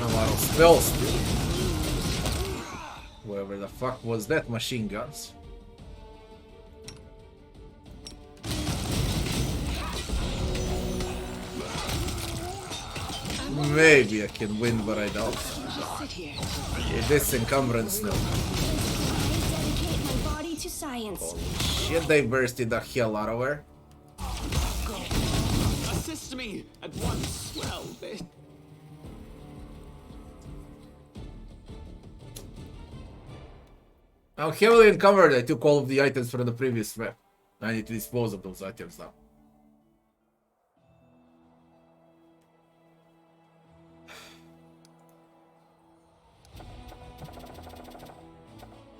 I'm out of spell speed. Whoever the fuck was that? Machine guns. Maybe I can win, but I don't. This encumbrance no. Holy shit, they bursted the hell out of her. Assist me at once. Well, I'm heavily encumbered. I took all of the items from the previous map. I need to dispose of those items now.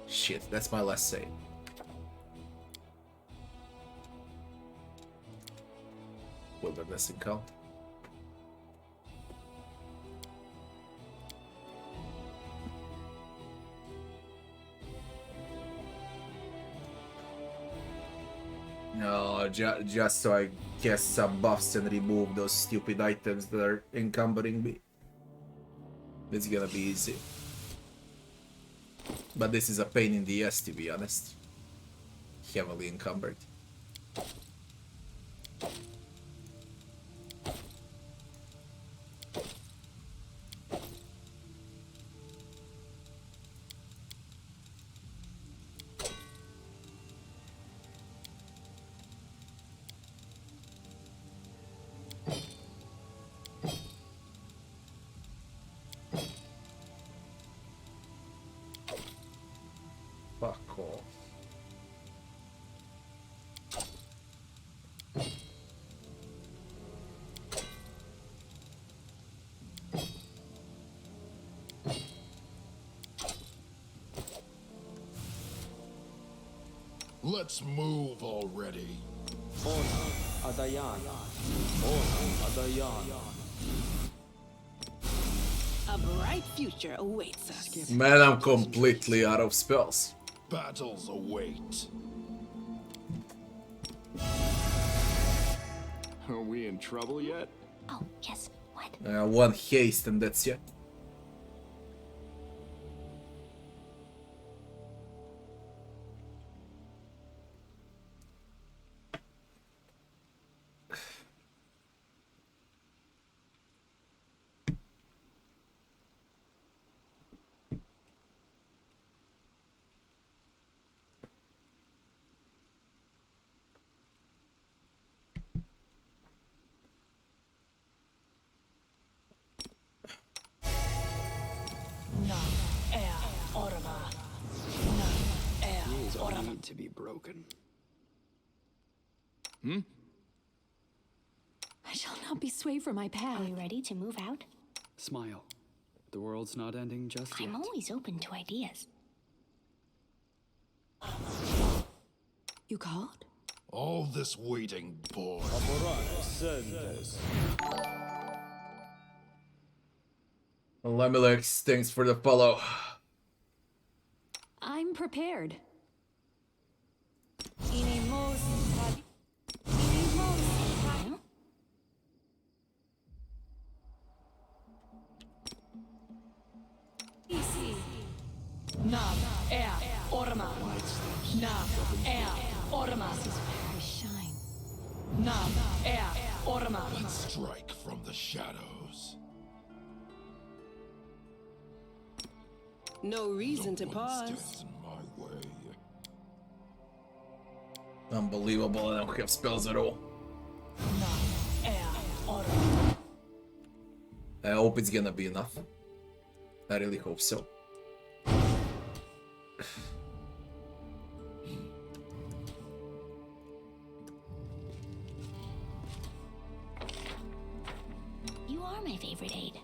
Shit, that's my last save. Wilderness encounter. No, just so I get some buffs and remove those stupid items that are encumbering me. It's gonna be easy. But this is a pain in the ass, to be honest. Heavily encumbered. Fuck off. Let's move already. A bright future awaits us. Man, I'm completely out of spells. Battles await. are we in trouble yet? Oh, yes. What? One haste and that's it. These all need to be broken. I shall not be swayed from my path. Are we ready to move out? Smile. The world's not ending just yet. I'm always open to ideas. You called? All this waiting for. Lemelex, thanks for the follow. I'm prepared. Let's strike from the shadows. No reason to One pause. stands in my way. Unbelievable, I don't have spells at all. I hope it's gonna be enough. I really hope so. You are my favorite aide.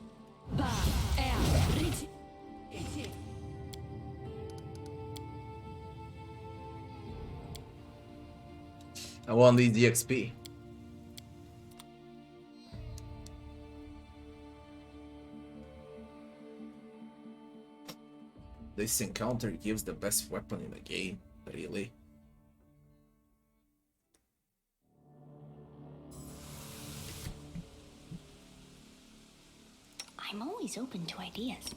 I want the DXP. This encounter gives the best weapon in the game, really. I'm always always open to ideas.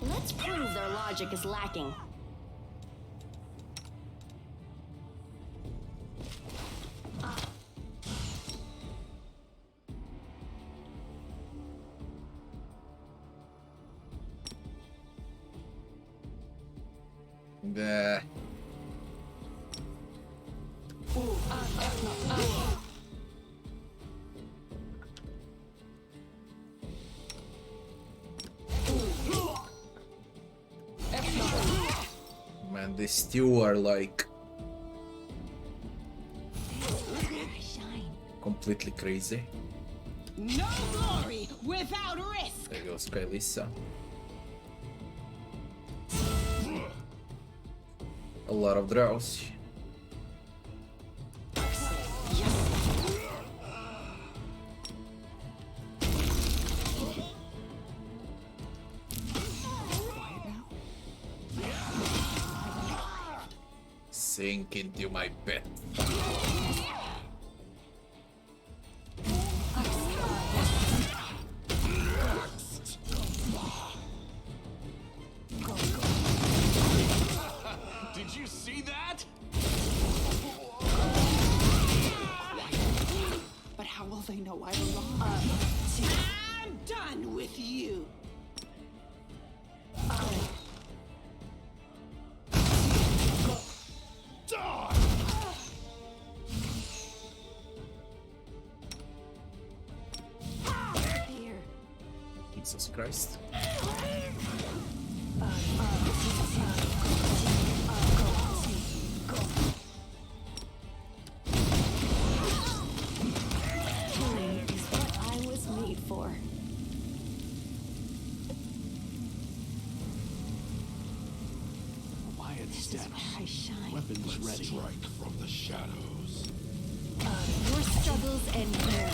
Let's prove their logic is lacking. Bah. Man, these two are like Shine. completely crazy. No glory without risk. There goes Kailisa. A lot of draws. Sink into my bed. Did you see that? But how will they know I belong? I'm done with you. Here. Jesus Christ. Killing is what I was made for. Quiet This is steps. where I shine. Weapons Let's ready. strike from the shadows. Your struggles end here.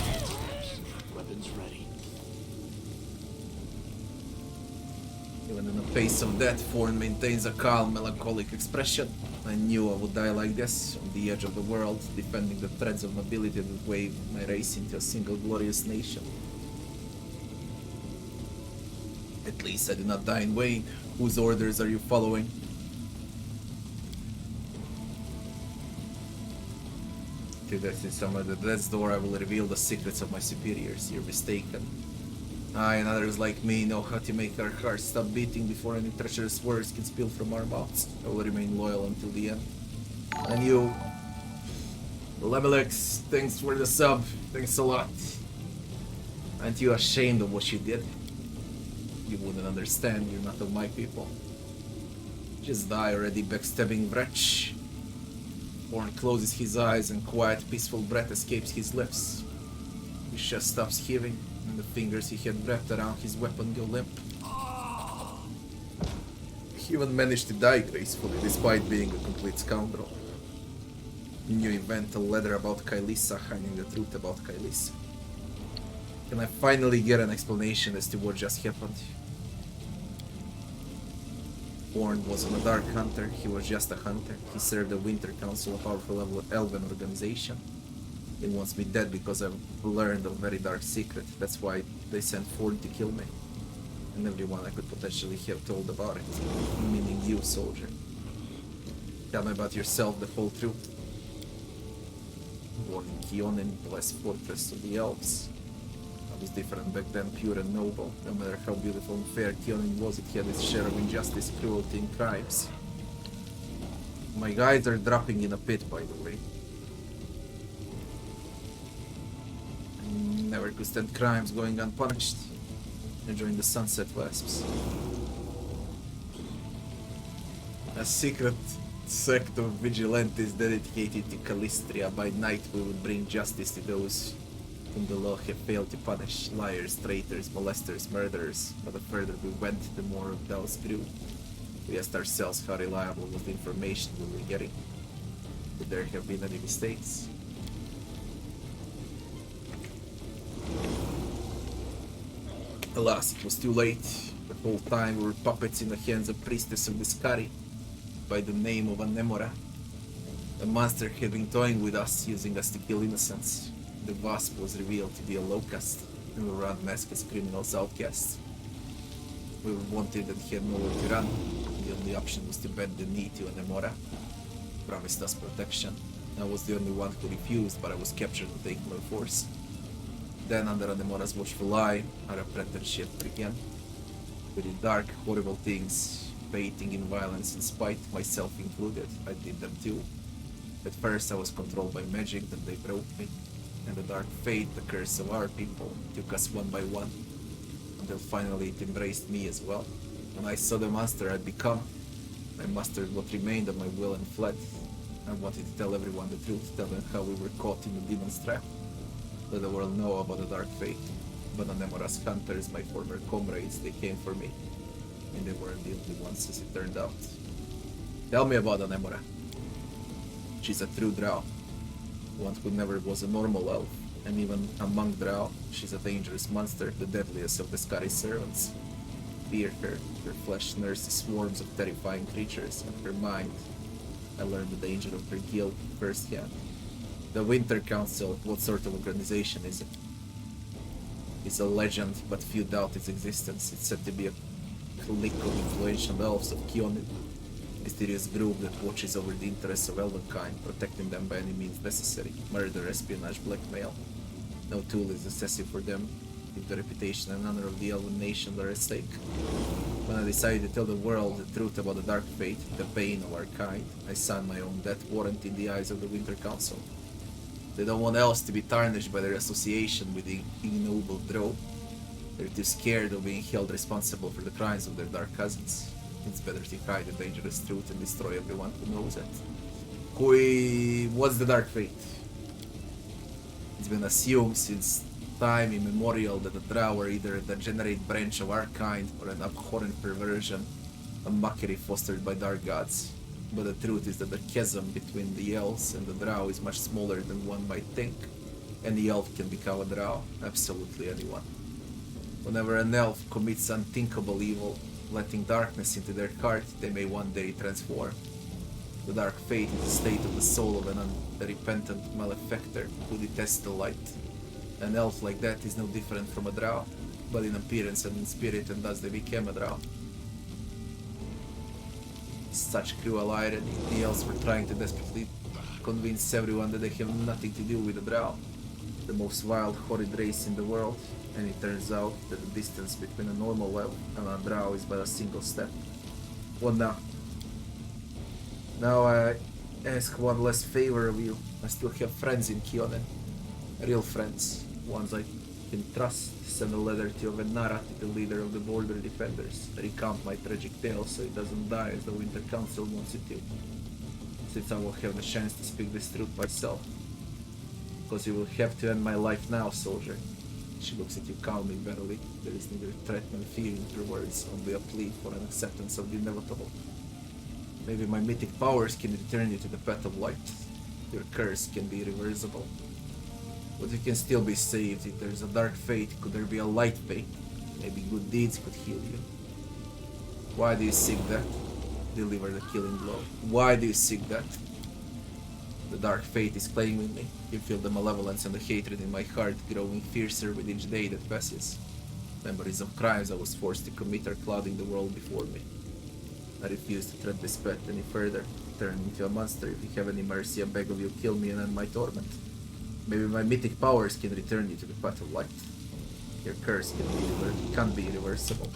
Weapons ready. Even in the face of death, Thorn maintains a calm, melancholic expression. I knew I would die like this, on the edge of the world, defending the threads of nobility that wave my race into a single glorious nation. At least I did not die in vain. Whose orders are you following? To death in some of the death's door, I will reveal the secrets of my superiors. You're mistaken. I and others like me know how to make our hearts stop beating before any treacherous words can spill from our mouths. I will remain loyal until the end. And you, Lemelex, thanks for the sub. Thanks a lot. Aren't you ashamed of what you did? You wouldn't understand. You're not of my people. Just die already, backstabbing wretch. Orn closes his eyes and quiet, peaceful breath escapes his lips. His chest stops heaving, and the fingers he had wrapped around his weapon go limp. He even managed to die gracefully, despite being a complete scoundrel. New event, a letter about Kailisa, hiding the truth about Kailisa. Can I finally get an explanation as to what just happened? Orn wasn't a dark hunter, he was just a hunter. He served the Winter Council, a powerful elven organization. He wants me dead because I've learned a very dark secret. That's why they sent Ford to kill me. And everyone I could potentially have told about it. Meaning you, soldier. Tell me about yourself, the whole truth. Born in Kionin, blessed fortress of the elves. I was different back then, pure and noble. No matter how beautiful and fair Kionin was, it had its share of injustice, cruelty, and crimes. My guides are dropping in a pit, by the way. I never could stand crimes going unpunished. I joined the Sunset Wasps. A secret sect of vigilantes dedicated to Calistria. By night we would bring justice to those whom the law had failed to punish. Liars, traitors, molesters, murderers. But the further we went, the more of those grew. We asked ourselves how reliable was the information we were getting. Would there have been any mistakes? Alas, it was too late. The whole time we were puppets in the hands of priestess of Biscari by the name of Anemora. The monster had been toying with us, using us to kill innocents. The wasp was revealed to be a locust, and we were unmasked as criminals outcasts. We were wanted and had nowhere to run. The only option was to bend the knee to Anemora. Promised us protection. I was the only one who refused, but I was captured and taken by force. Then, under Anemora's watchful eye, our apprenticeship began. We did dark, horrible things, baiting in violence and spite, myself included. I did them too. At first I was controlled by magic, then they broke me. And the dark fate, the curse of our people, took us one by one, until finally it embraced me as well. When I saw the monster I'd become, I mustered what remained of my will and fled. I wanted to tell everyone the truth, tell them how we were caught in the demon's trap. Let the world know about the dark fate. But Anemora's hunters, my former comrades, they came for me. And they weren't the only ones, as it turned out. Tell me about Anemora. She's a true drow. One who never was a normal elf. And even among drow, she's a dangerous monster, the deadliest of the Scottish servants. Fear her. Her flesh nurses swarms of terrifying creatures, and her mind. I learned the danger of her guild firsthand. The Winter Council, what sort of organization is it? It's a legend, but few doubt its existence. It's said to be a clique of influential elves of Kionin, a mysterious group that watches over the interests of elvenkind, protecting them by any means necessary. Murder, espionage, blackmail. No tool is excessive for them, if the reputation and honor of the elven nation are at stake. When I decided to tell the world the truth about the dark fate, the bane of our kind, I signed my own death warrant in the eyes of the Winter Council. They don't want else to be tarnished by their association with the ignoble drow. They're too scared of being held responsible for the crimes of their dark cousins. It's better to hide the dangerous truth and destroy everyone who knows it. What's the dark fate? It's been assumed since time immemorial that the drow are either a degenerate branch of our kind or an abhorrent perversion, a mockery fostered by dark gods. But the truth is that the chasm between the elves and the drow is much smaller than one might think. Any elf can become a drow, absolutely anyone. Whenever an elf commits unthinkable evil, letting darkness into their heart, they may one day transform. The dark fate is the state of the soul of an unrepentant malefactor who detests the light. An elf like that is no different from a drow, but in appearance and in spirit, and thus they became a drow. Such cruel irony. The elves were trying to desperately convince everyone that they have nothing to do with the drow, the most wild, horrid race in the world, and it turns out that the distance between a normal elf and a drow is but a single step. What now? Now I ask one last favor of you. I still have friends in Kionen. Real friends. Ones I can trust. Send a letter to Venara, the leader of the border defenders. Recount my tragic tale so it doesn't die as the Winter Council wants it to. Since I will have the chance to speak this truth myself. Because you will have to end my life now, soldier. She looks at you calmly, verily. There is neither threat nor fear in her words, only a plea for an acceptance of the inevitable. Maybe my mythic powers can return you to the path of light. Your curse can be irreversible. But you can still be saved. If there's a dark fate, could there be a light fate? Maybe good deeds could heal you. Why do you seek that? Deliver the killing blow. Why do you seek that? The dark fate is claiming me. You feel the malevolence and the hatred in my heart growing fiercer with each day that passes. Memories of crimes I was forced to commit are clouding the world before me. I refuse to tread this path any further. Turn into a monster. If you have any mercy, I beg of you, kill me and end my torment. Maybe my mythic powers can return you to the path of light. Your curse can't be irreversible.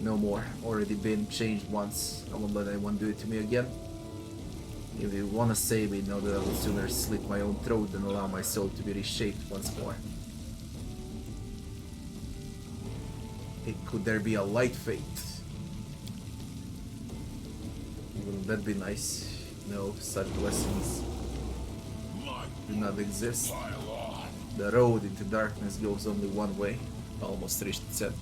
No more. Already been changed once. I won't let anyone do it to me again. If you wanna save me, know that I would sooner slit my own throat than allow my soul to be reshaped once more. Could there be a light fate? Wouldn't that be nice? No, such blessings do not exist. The road into darkness goes only one way. Almost reached its end.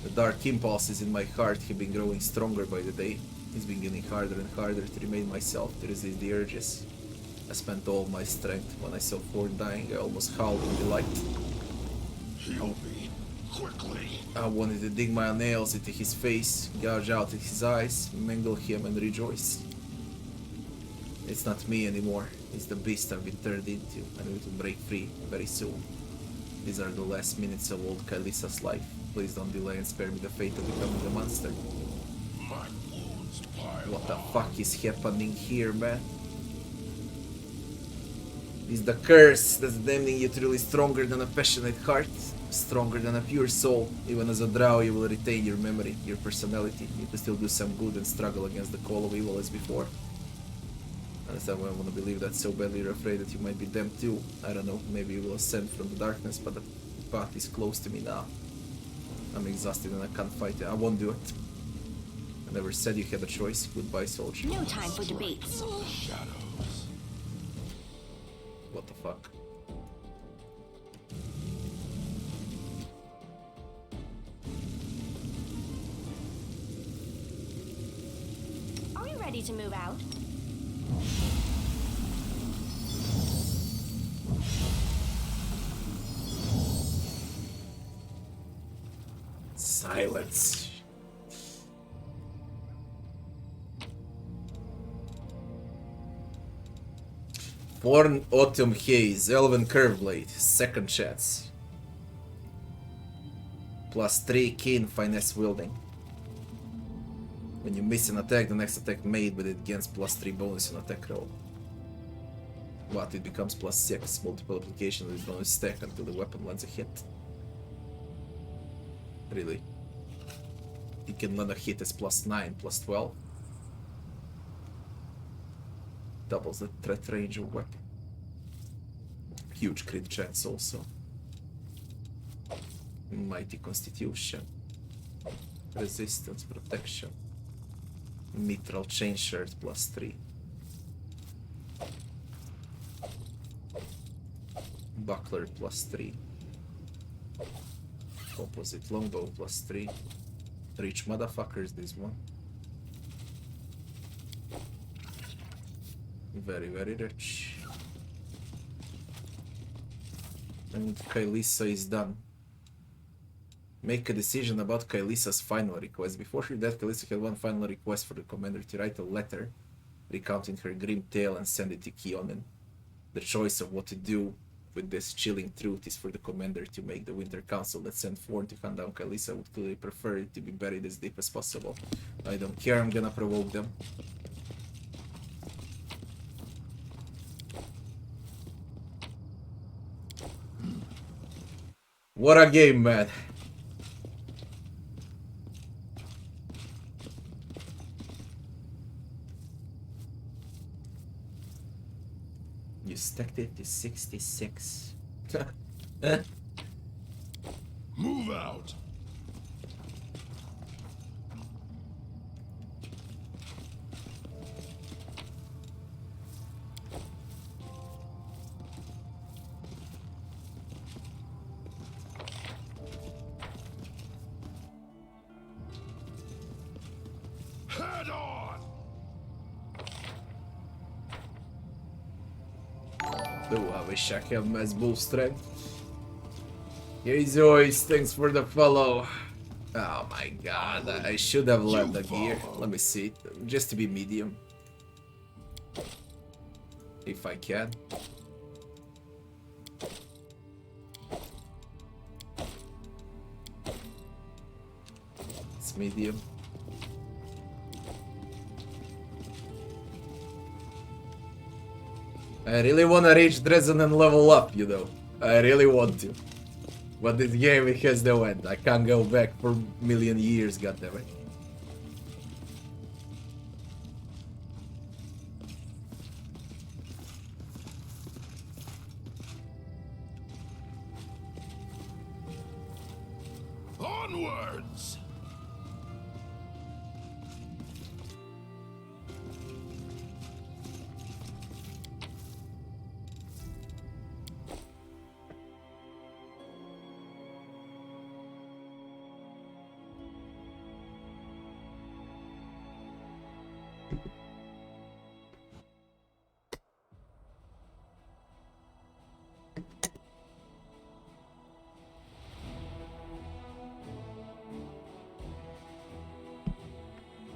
The dark impulses in my heart have been growing stronger by the day. It's been getting harder and harder to remain myself, to resist the urges. I spent all my strength. When I saw Ford dying, I almost howled in delight. Heal me quickly. I wanted to dig my nails into his face, gouge out at his eyes, mangle him and rejoice. It's not me anymore. It's the beast I've been turned into, and it will break free very soon. These are the last minutes of old Kailisa's life. Please don't delay and spare me the fate of becoming the monster. My wounds pile What the on. fuck is happening here, man? Is the curse that's damning you truly stronger than a passionate heart? Stronger than a pure soul? Even as a drow you will retain your memory, your personality. You can still do some good and struggle against the call of evil as before. Understand why I want to believe that so badly you're afraid that you might be damned too. I don't know, maybe you will ascend from the darkness, but the path is close to me now. I'm exhausted and I can't fight it. I won't do it. I never said you had a choice. Goodbye, soldier. No time for debates. From the shadows. What the fuck? Are we ready to move out? Silence. Born Autumn Haze, Elven Curveblade, second chance. +3 keen finesse wielding. When you miss an attack, the next attack made with it gains +3 bonus on attack roll. But it becomes +6, multiple application of this bonus stack until the weapon lands a hit. Really? It can land a hit as +9, +12. Doubles the threat range of weapon. Huge crit chance also. Mighty Constitution. Resistance, protection. Mithril chain shirt +3. Buckler +3. Opposite longbow +3. Rich motherfuckers, this one. Very, very rich. And Kailisa is done. Make a decision about Kailisa's final request. Before her death, Kailisa had one final request for the commander to write a letter recounting her grim tale and send it to Keonan. The choice of what to do with this chilling truth is for the commander to make. The Winter Council that sent Thorn to hunt down Kailisa would clearly prefer it to be buried as deep as possible. I don't care, I'm gonna provoke them. What a game, man. You stacked it to 66. Move out. Head on. Oh, I wish I had mass bull strength. Hey Zois, thanks for the follow. Oh my god, I should have left the gear. Let me see, just to be medium. If I can. It's medium. I really wanna reach Dresden and level up, you know. I really want to. But this game, it has no end. I can't go back for a million years, goddammit. Onwards.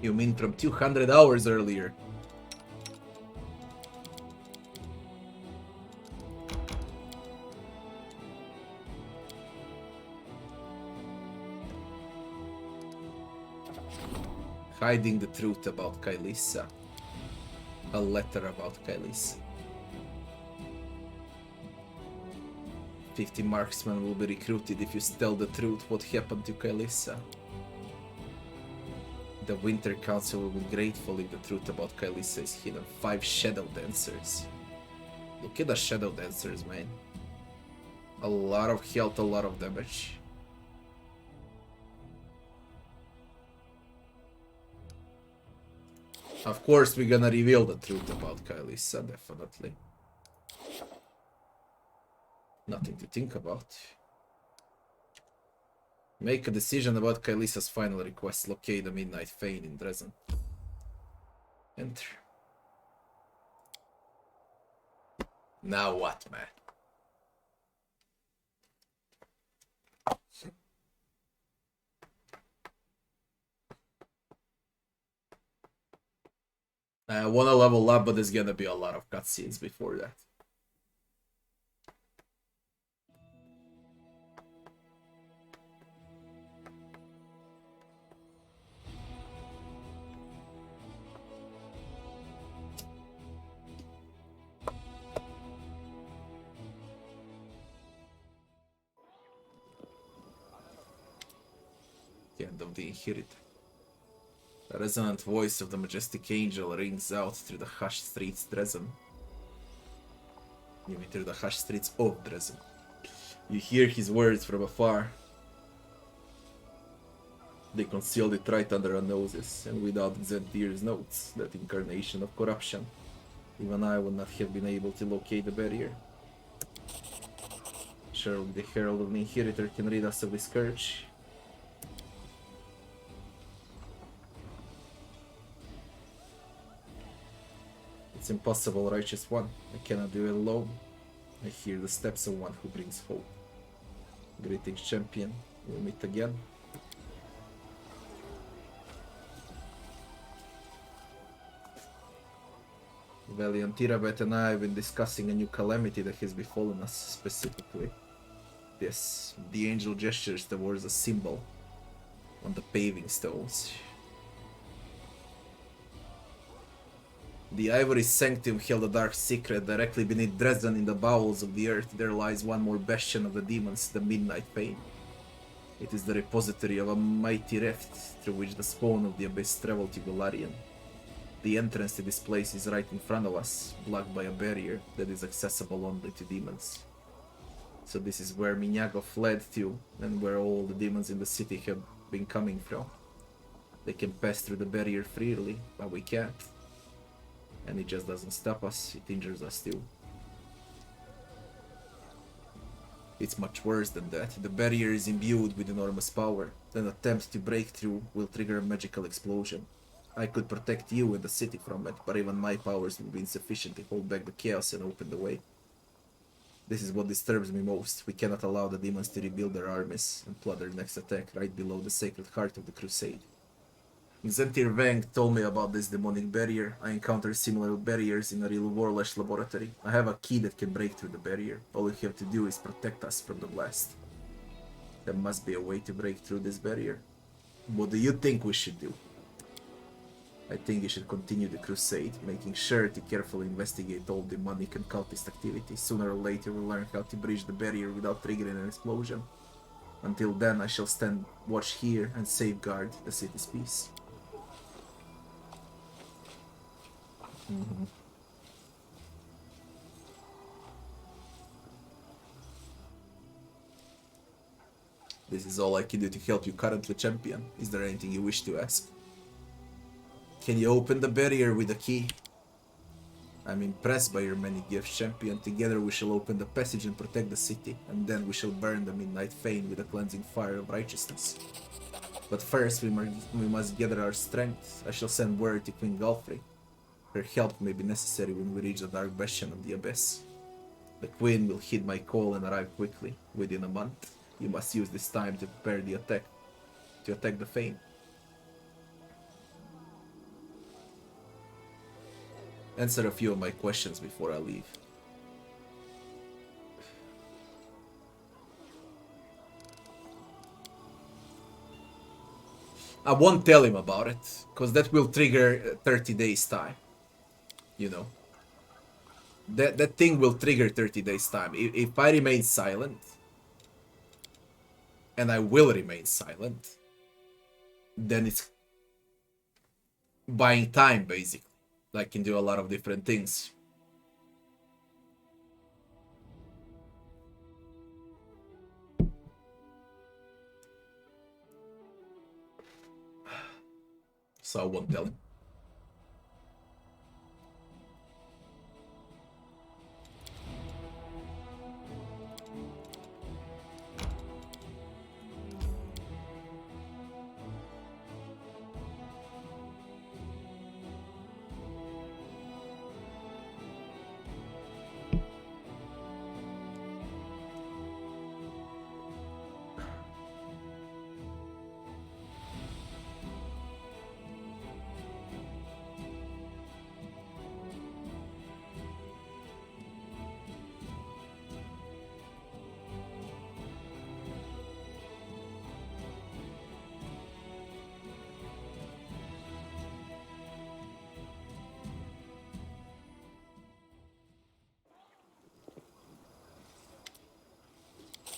You mean from 200 hours earlier? Hiding the truth about Kailisa. A letter about Kailisa. 50 marksmen will be recruited if you tell the truth what happened to Kailisa. The Winter Council will be grateful if the truth about Kailisa is hidden. 5 Shadow Dancers. Look at the Shadow Dancers, man. A lot of health, a lot of damage. Of course, we're gonna reveal the truth about Kailisa, definitely. Nothing to think about. Make a decision about Kailisa's final request. Locate the Midnight Fane in Dresden. Enter. Now what, man? I wanna level up, but there's gonna be a lot of cutscenes before that. The end of the Inheritor. The resonant voice of the majestic angel rings out through the hushed streets Dresden. You mean through the hushed streets of Dresden. You hear his words from afar. They concealed it right under our noses, and without Xanthir's notes, that incarnation of corruption, even I would not have been able to locate the barrier. Surely the Herald of the Inheritor can rid us of this scourge. It's impossible, righteous one. I cannot do it alone. I hear the steps of one who brings hope. Greetings, champion. We'll meet again. Valiant Tirabet and I have been discussing a new calamity that has befallen us specifically. Yes, the angel gestures towards a symbol on the paving stones. The ivory sanctum held a dark secret. Directly beneath Dresden, in the bowels of the earth, there lies one more bastion of the demons, the Midnight Fane. It is the repository of a mighty rift through which the spawn of the abyss traveled to Golarion. The entrance to this place is right in front of us, blocked by a barrier that is accessible only to demons. So this is where Minyago fled to, and where all the demons in the city have been coming from. They can pass through the barrier freely, but we can't. And it just doesn't stop us, it injures us too. It's much worse than that. The barrier is imbued with enormous power. An attempt to break through will trigger a magical explosion. I could protect you and the city from it, but even my powers will be insufficient to hold back the chaos and open the way. This is what disturbs me most. We cannot allow the demons to rebuild their armies and plot their next attack right below the sacred heart of the Crusade. Xanthir Vang told me about this demonic barrier. I encountered similar barriers in a real Warlash laboratory. I have a key that can break through the barrier. All you have to do is protect us from the blast. There must be a way to break through this barrier. What do you think we should do? I think you should continue the crusade, making sure to carefully investigate all demonic and cultist activity. Sooner or later we'll learn how to breach the barrier without triggering an explosion. Until then I shall stand watch here and safeguard the city's peace. This is all I can do to help you currently, champion. Is there anything you wish to ask? Can you open the barrier with a key? I'm impressed by your many gifts, champion. Together we shall open the passage and protect the city, and then we shall burn the Midnight Fane with a cleansing fire of righteousness. But first we must gather our strength. I shall send word to Queen Galfrey. Her help may be necessary when we reach the dark bastion of the abyss. The Queen will heed my call and arrive quickly, within a month. You must use this time to prepare the attack, to attack the fane. Answer a few of my questions before I leave. I won't tell him about it, because that will trigger 30 days time. You know. That thing will trigger 30 days time. If I remain silent, and I will remain silent, then it's buying time, basically. I can do a lot of different things. So I won't tell him.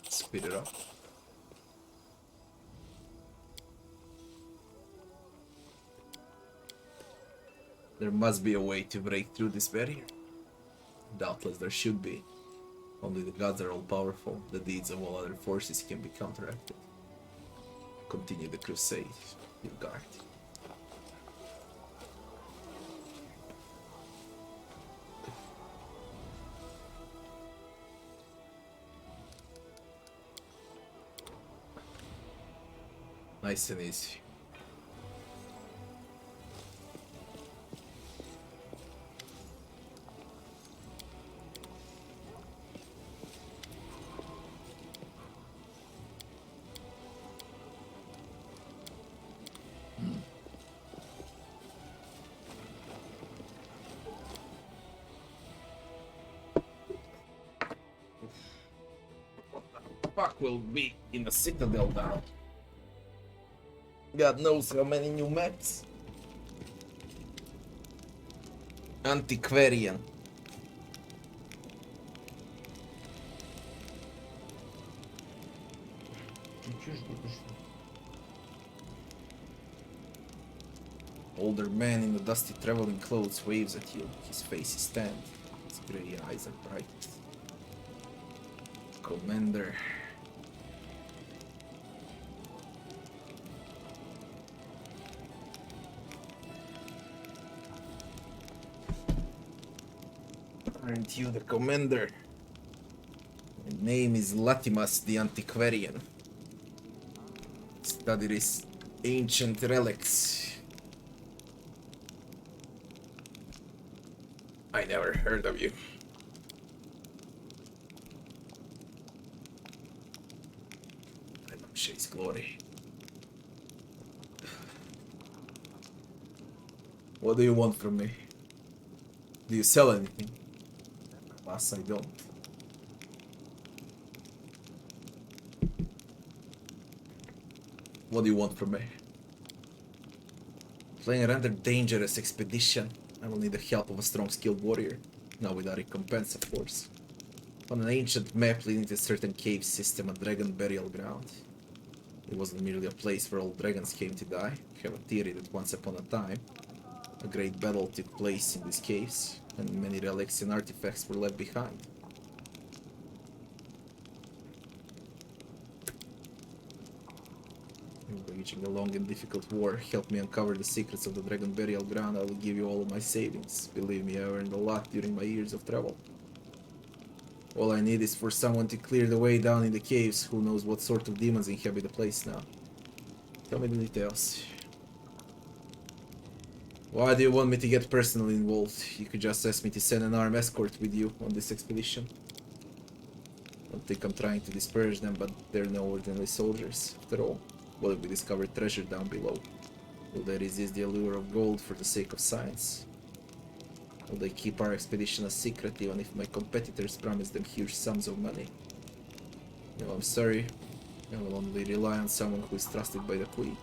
Speed it up. There must be a way to break through this barrier. Doubtless there should be. Only the gods are all powerful. The deeds of all other forces can be counteracted. Continue the crusade, your guard. Nice and easy. What the fuck will be in the citadel now? God knows how many new maps. Antiquarian. Older man in the dusty traveling clothes waves at you. His face is tanned. His grey eyes are bright. Commander. Aren't you the commander? My name is Latimas the Antiquarian. Study these ancient relics. I never heard of you. I don't chase glory. What do you want from me? Do you sell anything? Alas, I don't. What do you want from me? Playing a rather dangerous expedition. I will need the help of a strong skilled warrior. Not without recompense, of course. On an ancient map leading to a certain cave system, a dragon burial ground. It wasn't merely a place where all dragons came to die. I have a theory that once upon a time, a great battle took place in these caves, and many relics and artifacts were left behind. Waging a long and difficult war, help me uncover the secrets of the dragon burial ground. I will give you all of my savings. Believe me, I earned a lot during my years of travel. All I need is for someone to clear the way down in the caves. Who knows what sort of demons inhabit the place now. Tell me the details. Why do you want me to get personally involved? You could just ask me to send an armed escort with you on this expedition. Don't think I'm trying to disparage them, but they're no ordinary soldiers. After all, what if we discover treasure down below? Will they resist the allure of gold for the sake of science? Will they keep our expedition a secret even if my competitors promise them huge sums of money? No, I'm sorry. I will only rely on someone who is trusted by the Queen.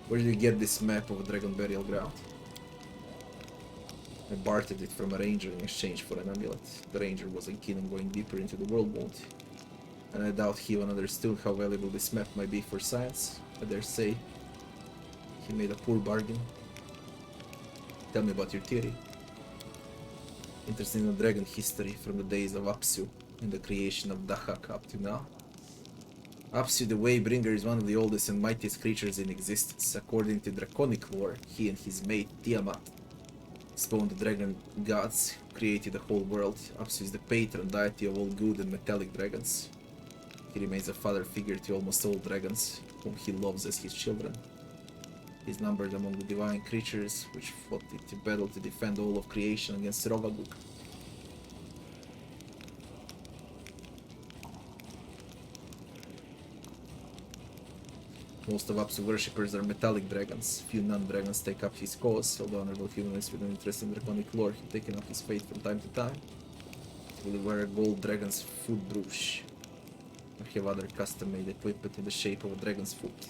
Where did you get this map of Dragon Burial Ground? I bartered it from a ranger in exchange for an amulet. The ranger wasn't keen on going deeper into the world mold, and I doubt he even understood how valuable this map might be for science. I dare say he made a poor bargain. Tell me about your theory. Interested in the dragon history from the days of Apsu and the creation of Dahak up to now. Apsu the Waybringer is one of the oldest and mightiest creatures in existence. According to Draconic lore, he and his mate Tiamat spawned the dragon gods who created the whole world. Apsu is the patron deity of all good and metallic dragons. He remains a father figure to almost all dragons, whom he loves as his children. He is numbered among the divine creatures which fought into battle to defend all of creation against Rovaguk. Most of Apsu worshippers are metallic dragons. Few non-dragons take up his cause, although honorable humanists with an interest in draconic lore have taken up his fate from time to time. He will wear a gold dragon's foot brooch, or have other custom-made equipment in the shape of a dragon's foot.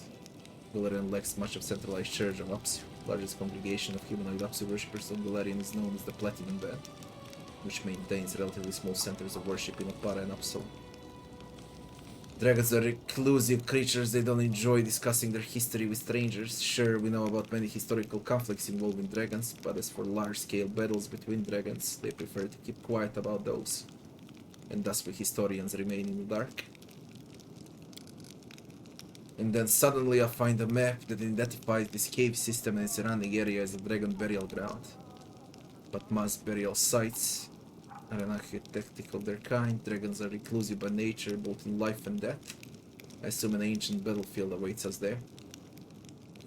Galarian lacks much of centralized church of Apsu. The largest congregation of humanoid Apsu worshippers on Galarian is known as the Platinum Band, which maintains relatively small centers of worship in Opara and Upsala. Dragons are reclusive creatures, they don't enjoy discussing their history with strangers. Sure, we know about many historical conflicts involving dragons, but as for large-scale battles between dragons, they prefer to keep quiet about those. And thus we historians remain in the dark. And then suddenly I find a map that identifies this cave system and its surrounding area as a dragon burial ground. But mass burial sites are an architectic of their kind. Dragons are reclusive by nature, both in life and death. I assume an ancient battlefield awaits us there.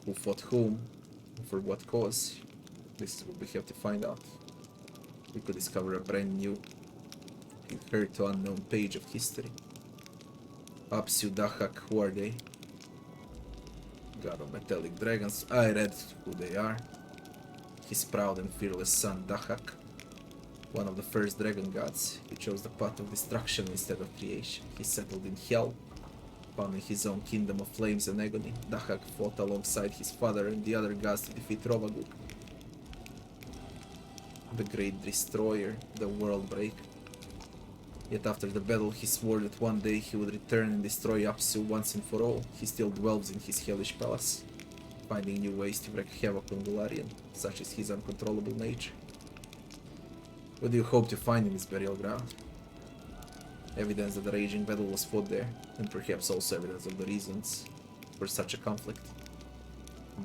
Who fought whom, and for what cause? This is what we have to find out. We could discover a brand new, inherit to unknown page of history. Apsu, Dahak, who are they? God of metallic dragons. I read who they are. His proud and fearless son, Dahak. One of the first dragon gods, he chose the path of destruction instead of creation. He settled in hell, founding his own kingdom of flames and agony. Dahak fought alongside his father and the other gods to defeat Rovaguk, the great destroyer, the world breaker. Yet after the battle he swore that one day he would return and destroy Apsu once and for all. He still dwells in his hellish palace, finding new ways to wreak havoc on Galarian, such is his uncontrollable nature. What do you hope to find in this burial ground? Evidence that the raging battle was fought there, and perhaps also evidence of the reasons for such a conflict.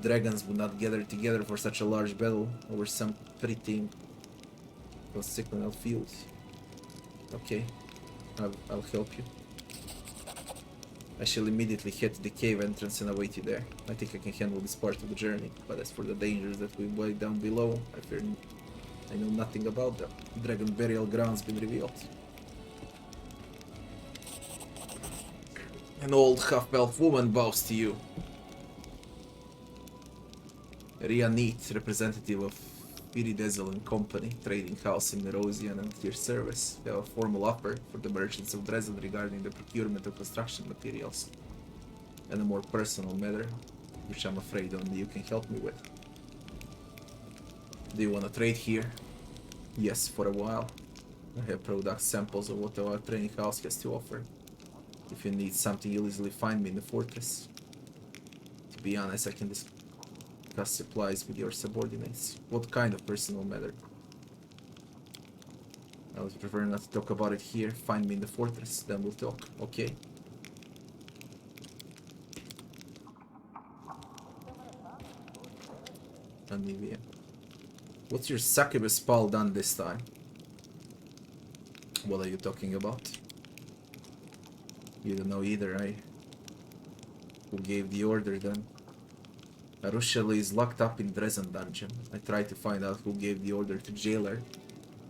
Dragons would not gather together for such a large battle over some pretty consequential field. Okay, I'll help you. I shall immediately head to the cave entrance and await you there. I think I can handle this part of the journey, but as for the dangers that we wait down below, I know nothing about them. Dragon burial ground's been revealed. An old half-elf woman bows to you. Ria Neat, representative of Iridezel and Company, trading house in Nerosian and at your service. We have a formal offer for the merchants of Dresden regarding the procurement of construction materials, and a more personal matter, which I'm afraid only you can help me with. Do you want to trade here? Yes, for a while. I have product samples of what our trading house has to offer. If you need something, you'll easily find me in the fortress. To be honest, I can discuss supplies with your subordinates. What kind of personal matter? I would prefer not to talk about it here. Find me in the fortress, then we'll talk, okay? Anivia. What's your succubus spell done this time? What are you talking about? You don't know either, eh? Who gave the order then? Arushali is locked up in Dresden dungeon. I tried to find out who gave the order to jail her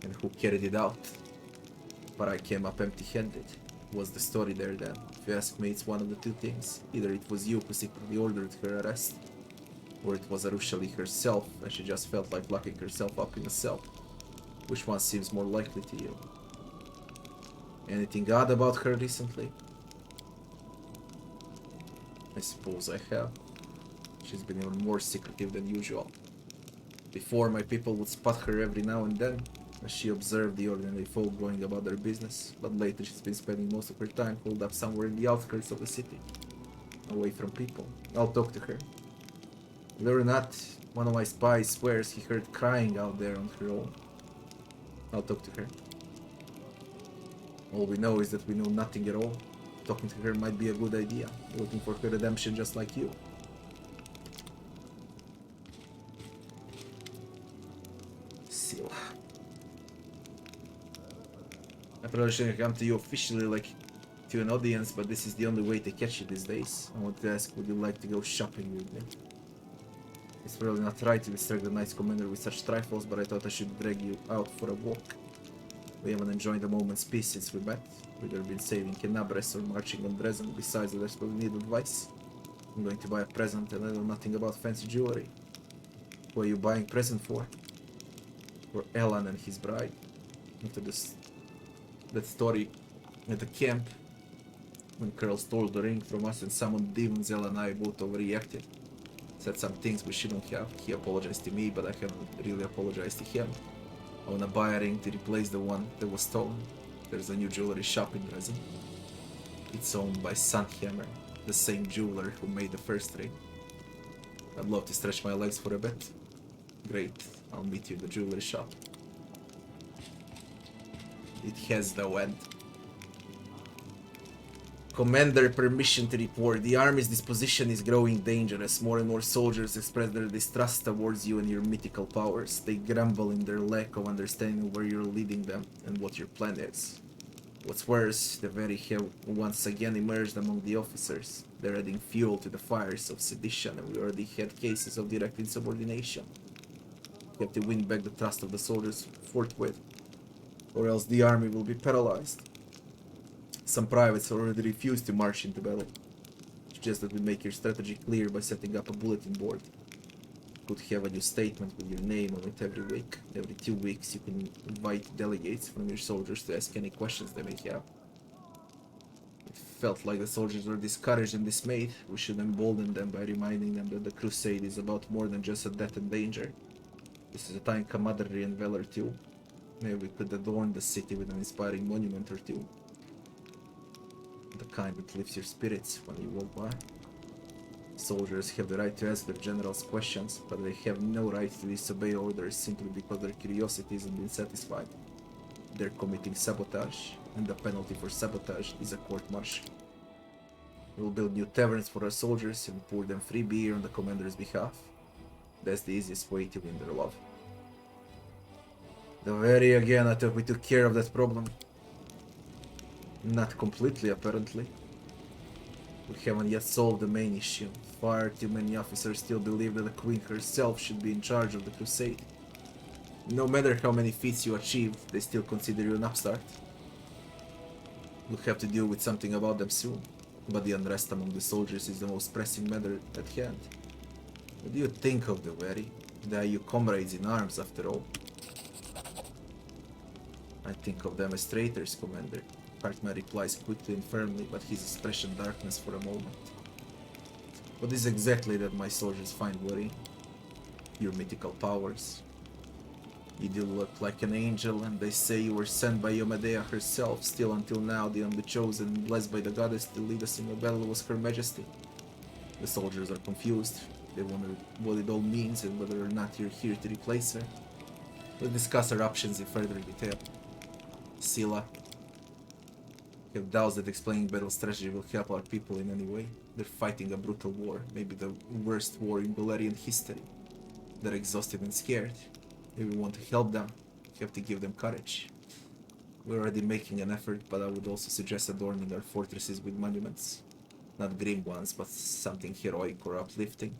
and who carried it out. But I came up empty-handed. Was the story there then? If you ask me, it's one of the two things. Either it was you who secretly ordered her arrest, or it was Arushali herself and she just felt like locking herself up in a cell. Which one seems more likely to you? Anything odd about her recently? I suppose I have. She's been even more secretive than usual. Before, my people would spot her every now and then, as she observed the ordinary folk going about their business, but lately she's been spending most of her time holed up somewhere in the outskirts of the city, away from people. I'll talk to her. Whether or not, one of my spies swears he heard crying out there on her own. I'll talk to her. All we know is that we know nothing at all. Talking to her might be a good idea, looking for her redemption just like you. Seal. I probably shouldn't come to you officially like to an audience, but this is the only way to catch you these days. I want to ask, would you like to go shopping with me? It's probably not right to distract the Knights Commander with such trifles, but I thought I should drag you out for a walk. We haven't enjoyed a moment's peace since we met. We've either been saving Kenabres or marching on Dresden. Besides, I desperately need advice. I'm going to buy a present and I know nothing about fancy jewelry. Who are you buying a present for? For Elan and his bride. After that story at the camp, when Curl stole the ring from us and summoned demons, Elan and I both overreacted. Said some things we shouldn't have. He apologized to me, but I haven't really apologized to him. I wanna buy a ring to replace the one that was stolen. There's a new jewelry shop in Dresden. It's owned by Sunhammer, the same jeweler who made the first ring. I'd love to stretch my legs for a bit. Great, I'll meet you in the jewelry shop. It has no end. Commander, permission to report. The army's disposition is growing dangerous. More and more soldiers express their distrust towards you and your mythical powers. They grumble in their lack of understanding where you're leading them and what your plan is. What's worse, the very have once again emerged among the officers. They're adding fuel to the fires of sedition, and we already had cases of direct insubordination. You have to win back the trust of the soldiers forthwith, or else the army will be paralyzed. Some privates already refused to march into battle. Suggest that we make your strategy clear by setting up a bulletin board. Could have a new statement with your name on it every week. Every 2 weeks you can invite delegates from your soldiers to ask any questions they may have. It felt like the soldiers were discouraged and dismayed. We should embolden them by reminding them that the Crusade is about more than just a death and danger. This is a time of camaraderie and valor too. Maybe we could adorn the city with an inspiring monument or two. The kind that lifts your spirits when you walk by. Soldiers have the right to ask their generals questions, but they have no right to disobey orders simply because their curiosity isn't been satisfied. They're committing sabotage, and the penalty for sabotage is a court-martial. We'll build new taverns for our soldiers and pour them free beer on the commander's behalf. That's the easiest way to win their love. The very again, I thought we took care of that problem. Not completely, apparently. We haven't yet solved the main issue. Far too many officers still believe that the Queen herself should be in charge of the Crusade. No matter how many feats you achieve, they still consider you an upstart. We'll have to deal with something about them soon, but the unrest among the soldiers is the most pressing matter at hand. What do you think of the Wary? They are your comrades in arms, after all. I think of them as traitors, Commander. Hartman replies quickly and firmly, but his expression darkens for a moment. What is exactly that my soldiers find worrying? Your mythical powers. You do look like an angel, and they say you were sent by Yomedea herself. Still, until now, the only chosen and blessed by the goddess to lead us in a battle was Her Majesty. The soldiers are confused. They wonder what it all means and whether or not you're here to replace her. We'll discuss our options in further detail. Sila. You have doubts that explaining battle strategy will help our people in any way? They're fighting a brutal war, maybe the worst war in Balerian history. They're exhausted and scared. If we want to help them, we have to give them courage. We're already making an effort, but I would also suggest adorning our fortresses with monuments. Not grim ones, but something heroic or uplifting.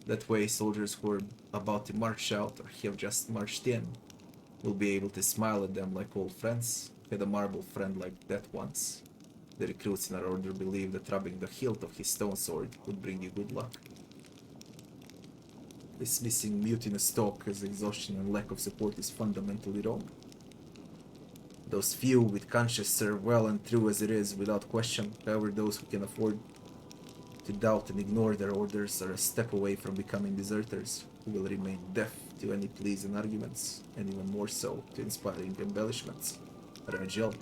That way, soldiers who are about to march out or have just marched in will be able to smile at them like old friends. Had a marble friend like that once. The recruits in our order believed that rubbing the hilt of his stone sword would bring you good luck. Dismissing mutinous talk as exhaustion and lack of support is fundamentally wrong. Those few with conscience serve well and true as it is without question. However, those who can afford to doubt and ignore their orders are a step away from becoming deserters, who will remain deaf to any pleas and arguments, and even more so to inspiring embellishments. Ragel.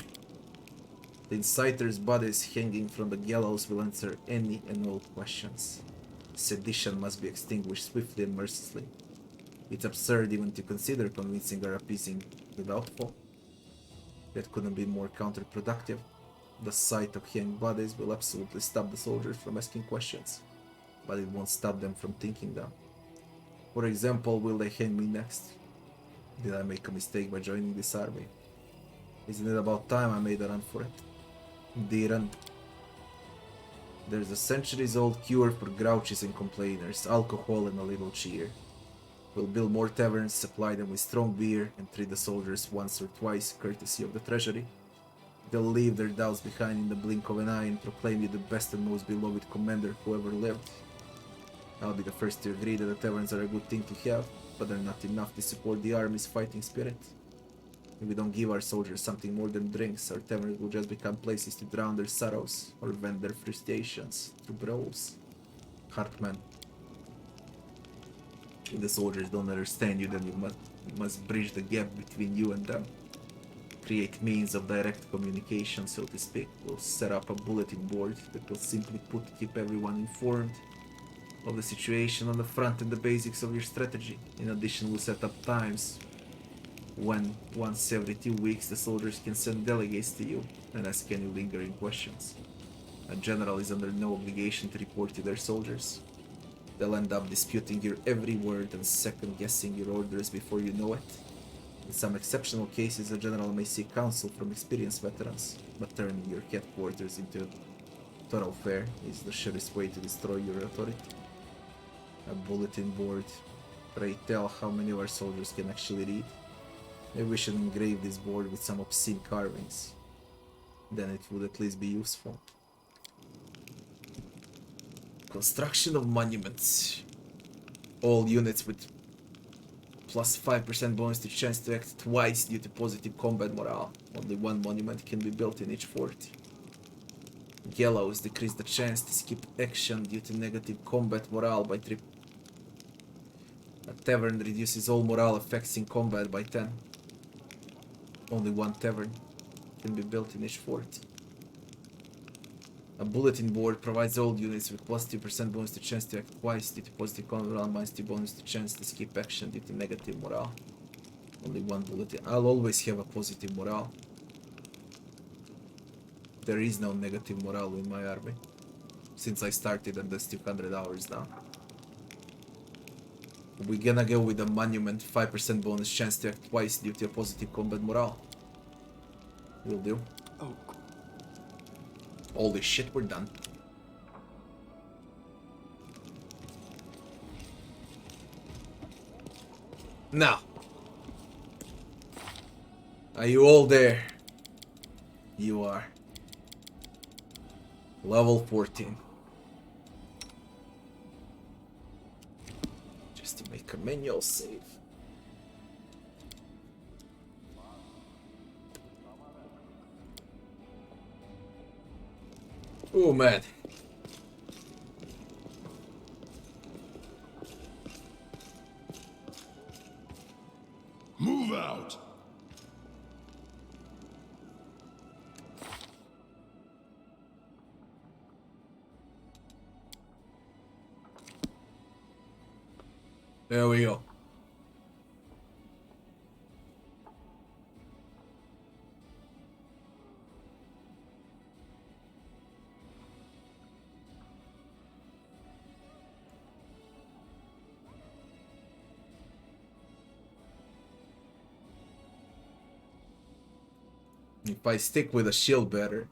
The inciters' bodies hanging from the gallows will answer any and all questions. Sedition must be extinguished swiftly and mercilessly. It's absurd even to consider convincing or appeasing the doubtful. That couldn't be more counterproductive. The sight of hanged bodies will absolutely stop the soldiers from asking questions, but it won't stop them from thinking them. For example, will they hang me next? Did I make a mistake by joining this army? Isn't it about time I made a run for it? Didn't. There's a centuries-old cure for grouches and complainers, alcohol and a little cheer. We'll build more taverns, supply them with strong beer, and treat the soldiers once or twice, courtesy of the treasury. They'll leave their doubts behind in the blink of an eye and proclaim you the best and most beloved commander who ever lived. I'll be the first to agree that the taverns are a good thing to have, but they're not enough to support the army's fighting spirit. If we don't give our soldiers something more than drinks, our taverns will just become places to drown their sorrows or vent their frustrations through brawls. Hartman. If the soldiers don't understand you, then you must bridge the gap between you and them. Create means of direct communication, so to speak. We'll set up a bulletin board that will simply keep everyone informed of the situation on the front and the basics of your strategy. In addition, we'll set up times when once every 2 weeks the soldiers can send delegates to you and ask any lingering questions. A general is under no obligation to report to their soldiers. They'll end up disputing your every word and second-guessing your orders before you know it. In some exceptional cases, a general may seek counsel from experienced veterans, but turning your headquarters into a thoroughfare is the surest way to destroy your authority. A bulletin board. Pray tell how many of our soldiers can actually read. Maybe we should engrave this board with some obscene carvings. Then it would at least be useful. Construction of monuments. All units with plus 5% bonus to chance to act twice due to positive combat morale. Only one monument can be built in each fort. Gallows decrease the chance to skip action due to negative combat morale by 3. A tavern reduces all morale effects in combat by 10. Only one tavern can be built in each fort. A bulletin board provides all units with plus 2% bonus to chance to act twice due to positive combat morale, minus 2 bonus to chance to skip action due to negative morale. Only one bulletin. I'll always have a positive morale. There is no negative morale in my army. Since I started and that's 200 hours now. We're gonna go with a monument, 5% bonus chance to act twice due to a positive combat morale. Will do. Oh, Holy shit, we're done. Now. Are you all there? You are. Level 14. Just to make a manual save. Oh man. Move out! There we go. If I stick with a shield bearer,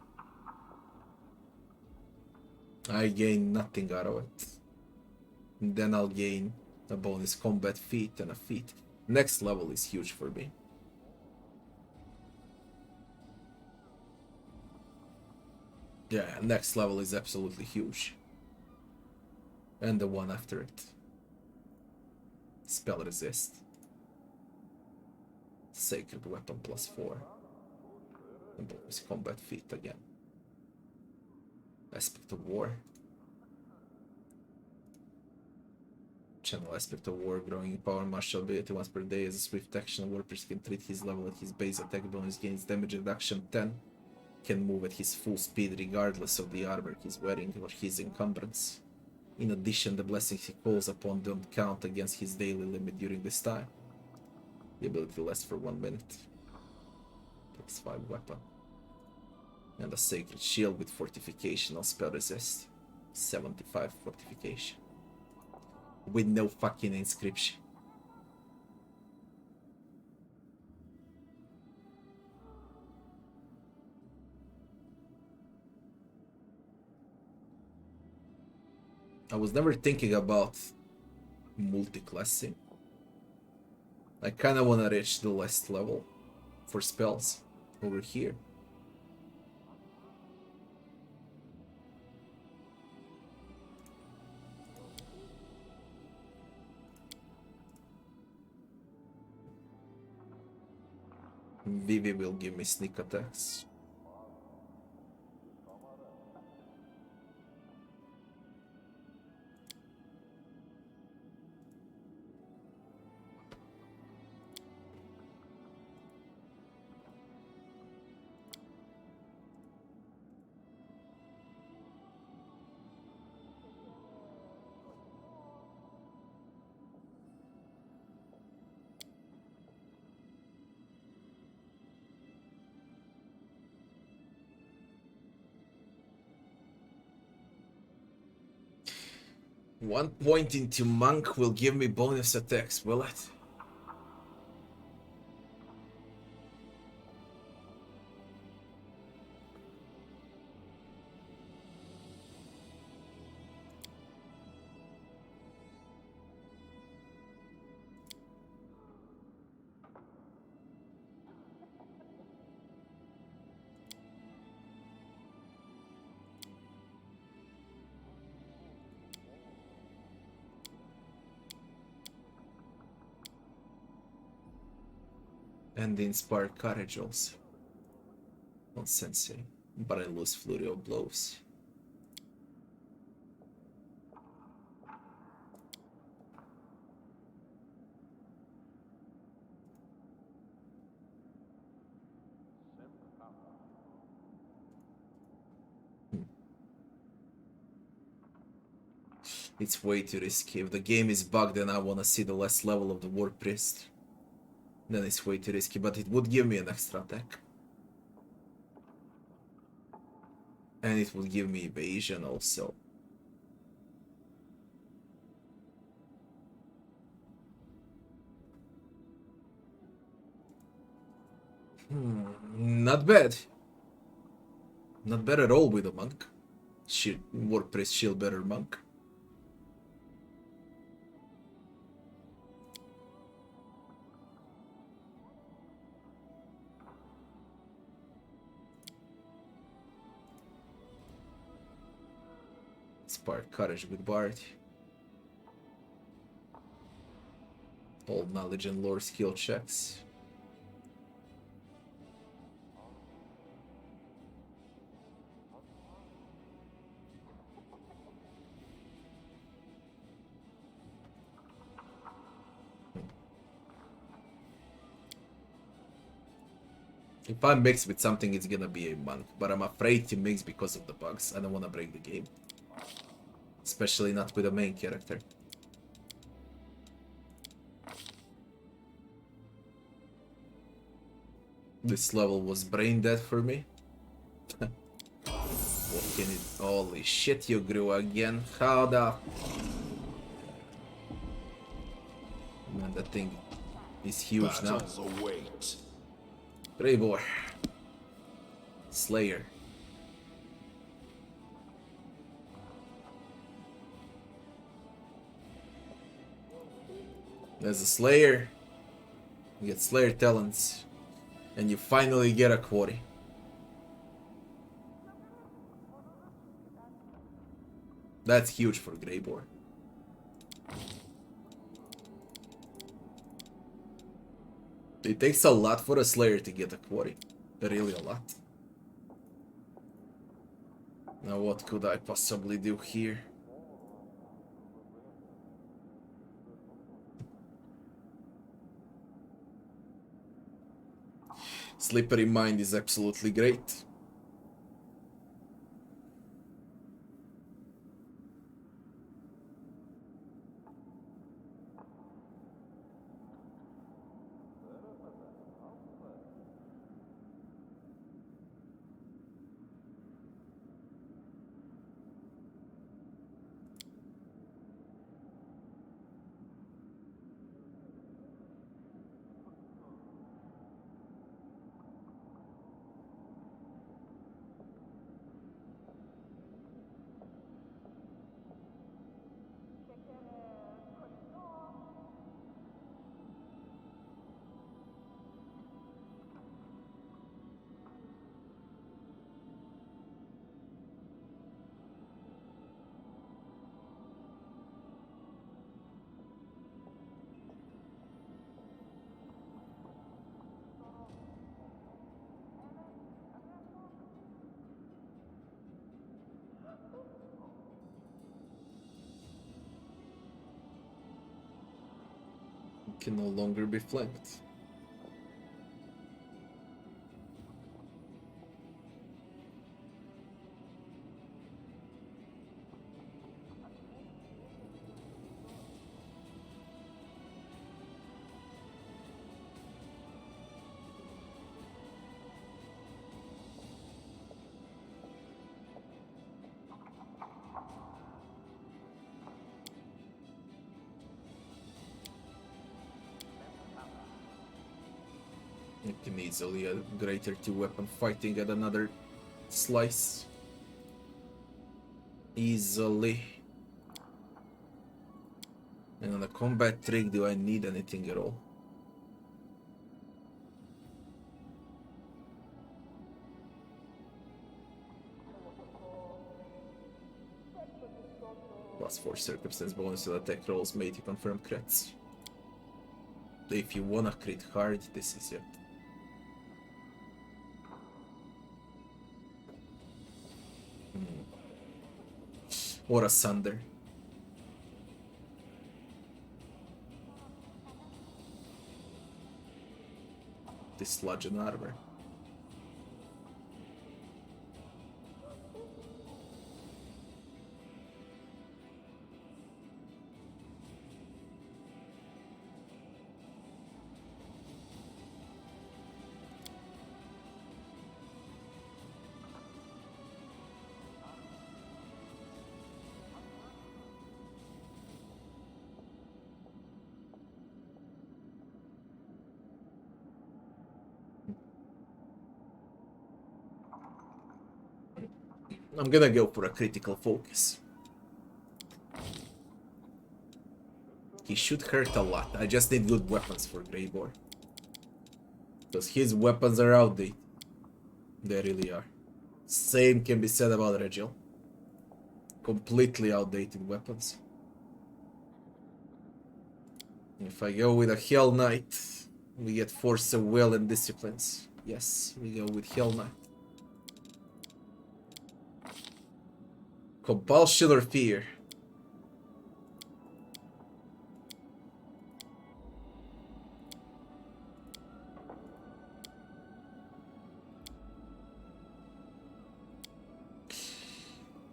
I gain nothing out of it. And then I'll gain a bonus combat feat and a feat. Next level is huge for me. Yeah, next level is absolutely huge. And the one after it. Spell resist. Sacred weapon +4. And bonus combat feat again. Aspect of War. Channel Aspect of War, growing in power, martial ability once per day as a swift action. Warpers can treat his level at his base attack bonus, gains damage reduction 10. Can move at his full speed regardless of the armor he's wearing or his encumbrance. In addition, the blessings he calls upon don't count against his daily limit during this time. The ability lasts for 1 minute. +5 weapon. And a sacred shield with fortification on spell resist. 75 fortification. With no fucking inscription. I was never thinking about multi-classing. I kinda wanna reach the last level for spells over here. Vivi will give me sneak attacks. One point into monk will give me bonus attacks, will it? And inspire courage also. On sensei. But I lose flurry of blows. It's way too risky. If the game is bugged and I wanna see the last level of the War Priest, then it's way too risky, but it would give me an extra attack. And it would give me evasion also. Not bad. Not bad at all with a monk. War Priest shield bearer monk. Inspired courage with Bard. All knowledge and lore skill checks. If I mix with something, it's gonna be a monk, but I'm afraid to mix because of the bugs. I don't wanna break the game. Especially not with a main character. This level was brain dead for me. What can it... Holy shit, you grew again. How the... Man, that thing is huge now. Battles await. Bravor. Slayer. As a Slayer, you get Slayer talents, and you finally get a quarry. That's huge for Greybor. It takes a lot for a Slayer to get a quarry. Really a lot. Now what could I possibly do here? Slippery Mind is absolutely great. Can no longer be flanked. You can easily a greater 2-weapon fighting at another slice. Easily. And on a combat trick, do I need anything at all? +4 circumstance bonus to attack rolls made to confirm crits. If you wanna crit hard, this is it. Or a Sunder. Dislodge an armor. I'm gonna go for a critical focus. He should hurt a lot. I just need good weapons for Greybor. Because his weapons are outdated. They really are. Same can be said about Regil. Completely outdated weapons. If I go with a Hell Knight, we get Force of Will and Disciplines. Yes, we go with Hell Knight. Compulsion or Fear?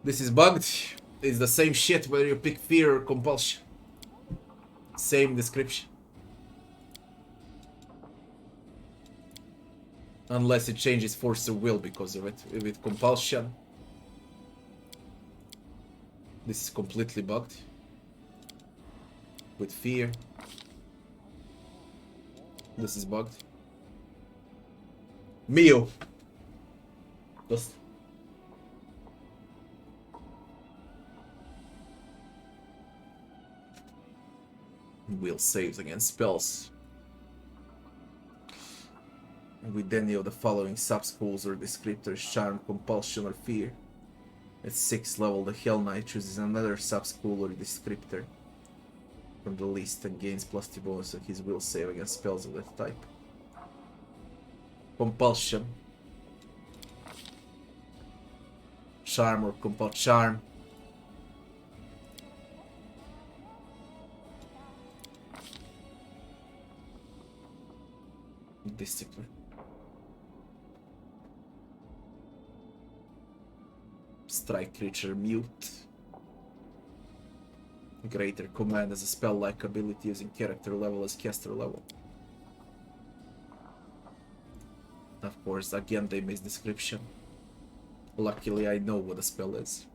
This is bugged. It's the same shit whether you pick Fear or Compulsion. Same description. Unless it changes Force of Will because of it. With Compulsion, this is completely bugged. With Fear, this is bugged. Mio. Just Will saves against spells with any of the following subschools or descriptors: charm, compulsion, or fear. At 6th level, the Hell Knight chooses another subschool or descriptor from the list and gains +2 bonus on his will save against spells of that type. Compulsion. Charm or compel charm. Discipline. Strike creature mute. Greater command as a spell-like ability using character level as caster level. Of course, again they miss description. Luckily I know what the spell is.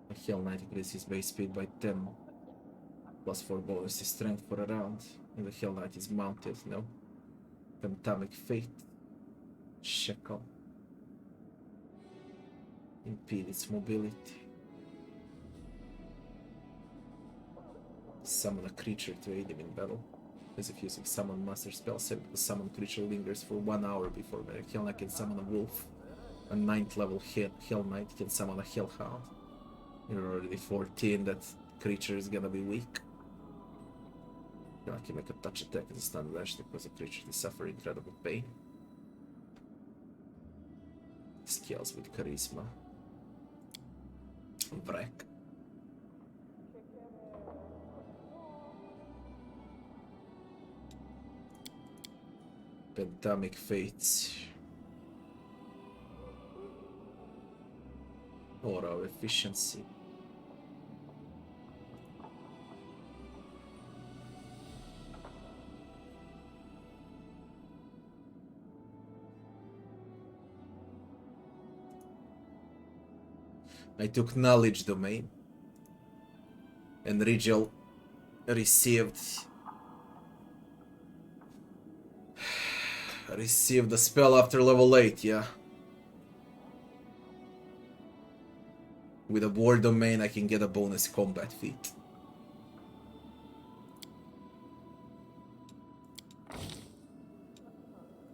The Hell Knight increases his base speed by 10. +4 bonus to strength for a round. And the Hell Knight is mounted, no? Pentamic Fate. Shekel. Impede its mobility. Summon a creature to aid him in battle. As if using summon master spell set, the summon creature lingers for 1 hour before the Hell Knight can summon a wolf. A 9th level Hell Knight can summon a Hellhound. You're already 14, that creature is gonna be weak. I can make a touch attack as a standard action because the creature is suffering incredible pain. Skills with charisma. Wreck. Pentamic Fates. Aura of Efficiency. I took Knowledge Domain, and Rigel received the spell after level 8, yeah. With a War Domain I can get a bonus combat feat.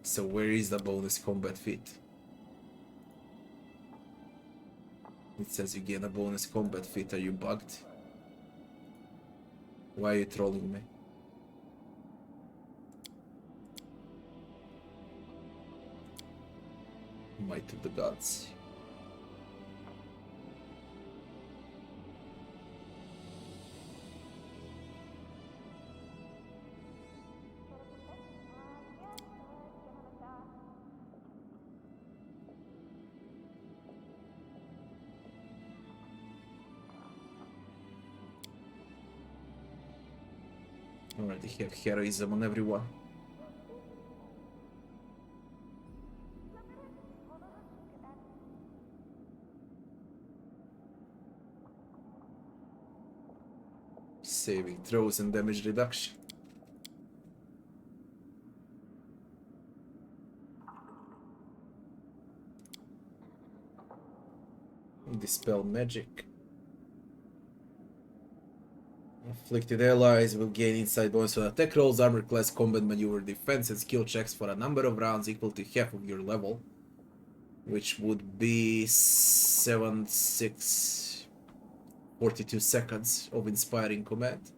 So where is the bonus combat feat? It says you gain a bonus combat feat. Are you bugged? Why are you trolling me? Might of the Gods. Already have heroism on everyone. Saving throws and damage reduction. Dispel magic. Afflicted allies will gain inside bonus on attack rolls, armor class, combat maneuver, defense, and skill checks for a number of rounds equal to half of your level, which would be 7, 6, 42 seconds of Inspiring Command.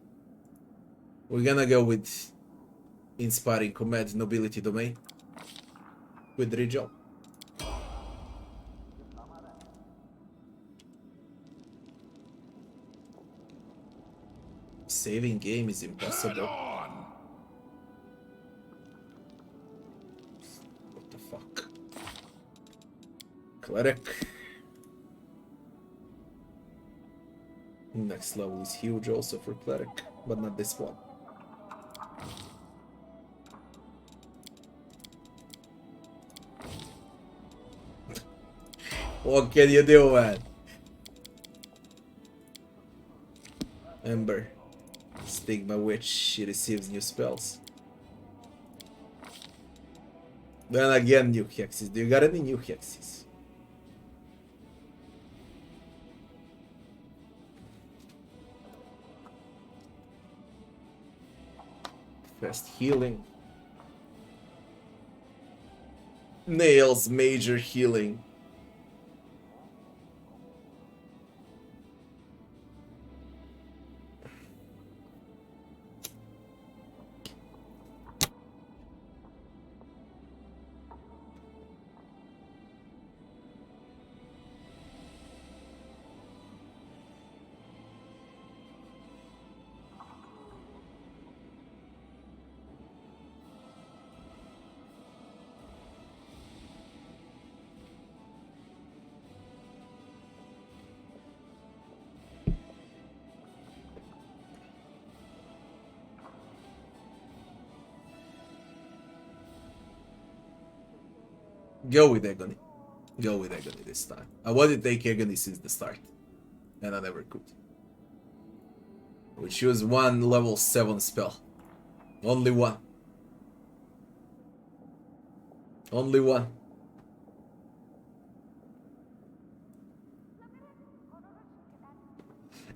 We're gonna go with Inspiring Command, Nobility Domain, with Rigel. Saving game is impossible. What the fuck? Cleric. Next level is huge also for Cleric, but not this one. What can you do, man? Ember. Stigma Witch, she receives new spells. Then again, new hexes. Do you got any new hexes? Fast healing. Nails, major healing. Go with Agony. Go with Agony this time. I wanted to take Agony since the start. And I never could. We choose one level 7 spell. Only one. Only one.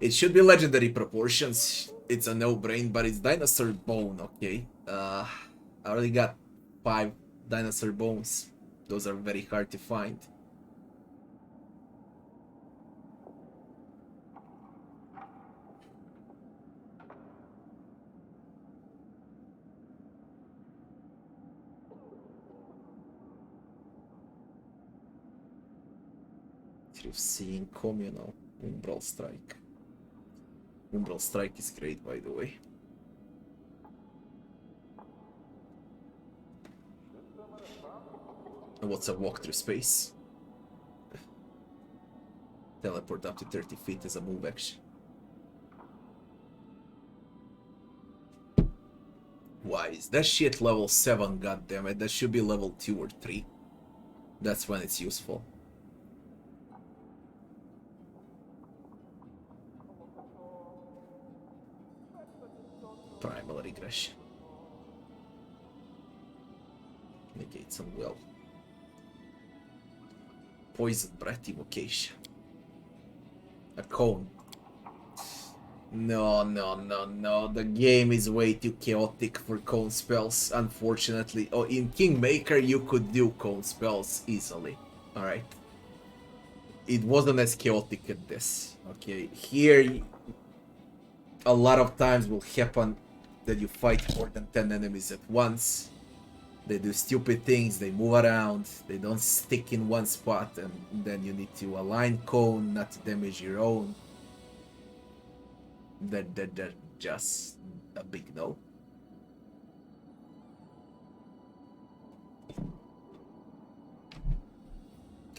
It should be legendary proportions. It's a no-brain, but it's dinosaur bone, okay. I already got 5 dinosaur bones. Those are very hard to find. Through seeing communal Umbral Strike. Umbral Strike is great, by the way. What's a walk through space? Teleport up to 30 feet as a move action. Why is that shit level 7? God damn it, that should be level 2 or 3. That's when it's useful. Primal regression. Negate some will. Poison breath evocation. A cone. No, no, no, no. The game is way too chaotic for cone spells, unfortunately. Oh, in Kingmaker you could do cone spells easily. Alright. It wasn't as chaotic as this. Okay, here a lot of times will happen that you fight more than 10 enemies at once. They do stupid things, they move around, they don't stick in one spot, and then you need to align cone, not to damage your own. That's just a big no.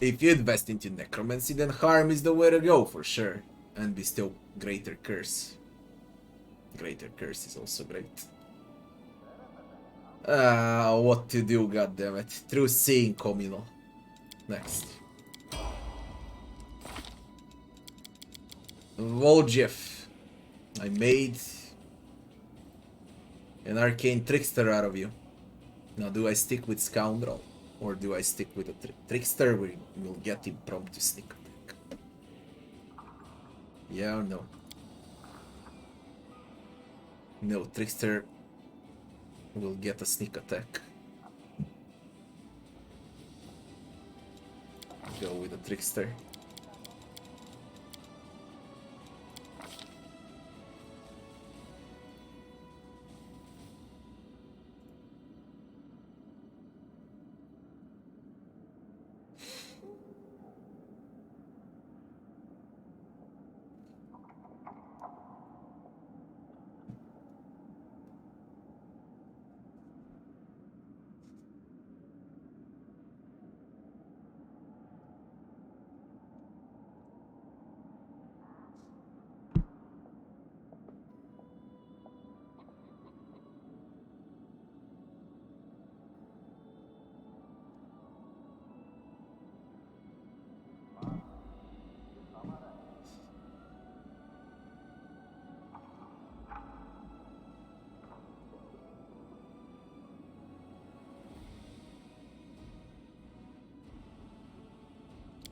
If you invest into necromancy, then harm is the way to go for sure. And bestow greater curse. Greater curse is also great. What to do, goddammit. Through seeing communal. Next. Voljef. I made an arcane trickster out of you. Now do I stick with scoundrel? Or do I stick with a trickster? We will get him prompt to sneak attack. Yeah or no? No, trickster will get a sneak attack. Go with a trickster.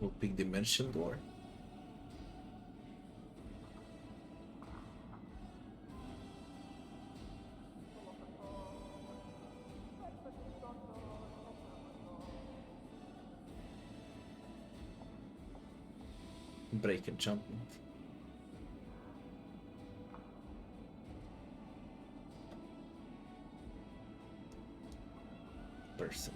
We'll pick Dimension Door. Break enchantment. Person.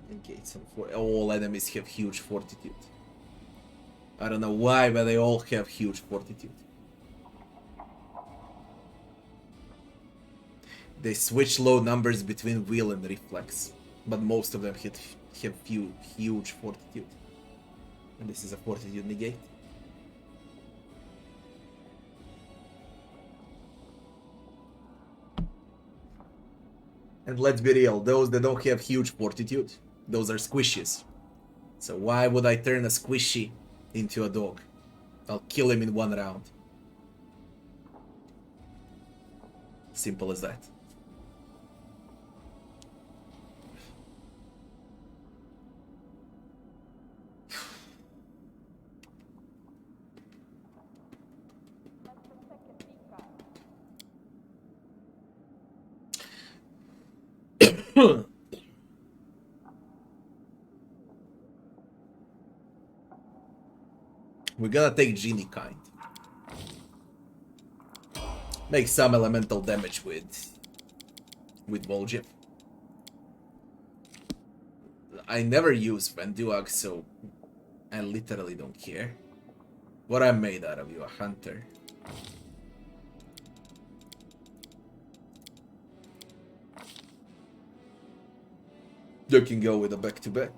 Negate some all enemies have huge fortitude. I don't know why, but they all have huge fortitude. They switch low numbers between will and reflex, but most of them have huge fortitude. And this is a fortitude negate. And let's be real, those that don't have huge fortitude, those are squishies. So why would I turn a squishy into a dog? I'll kill him in one round. Simple as that. We're gonna take Genie Kind. Make some elemental damage with Vol'jin. I never use Venduag, so I literally don't care. What I'm made out of you, a hunter. You can go with a back-to-back.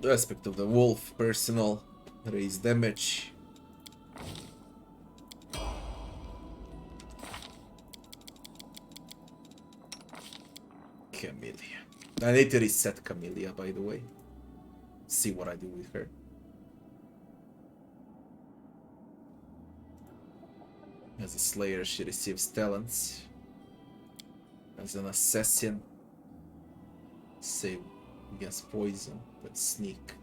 The aspect of the wolf, personal, raise damage. Camellia. I need to reset Camellia, by the way. See what I do with her. As a slayer, she receives talents. As an assassin, save against poison, but sneak.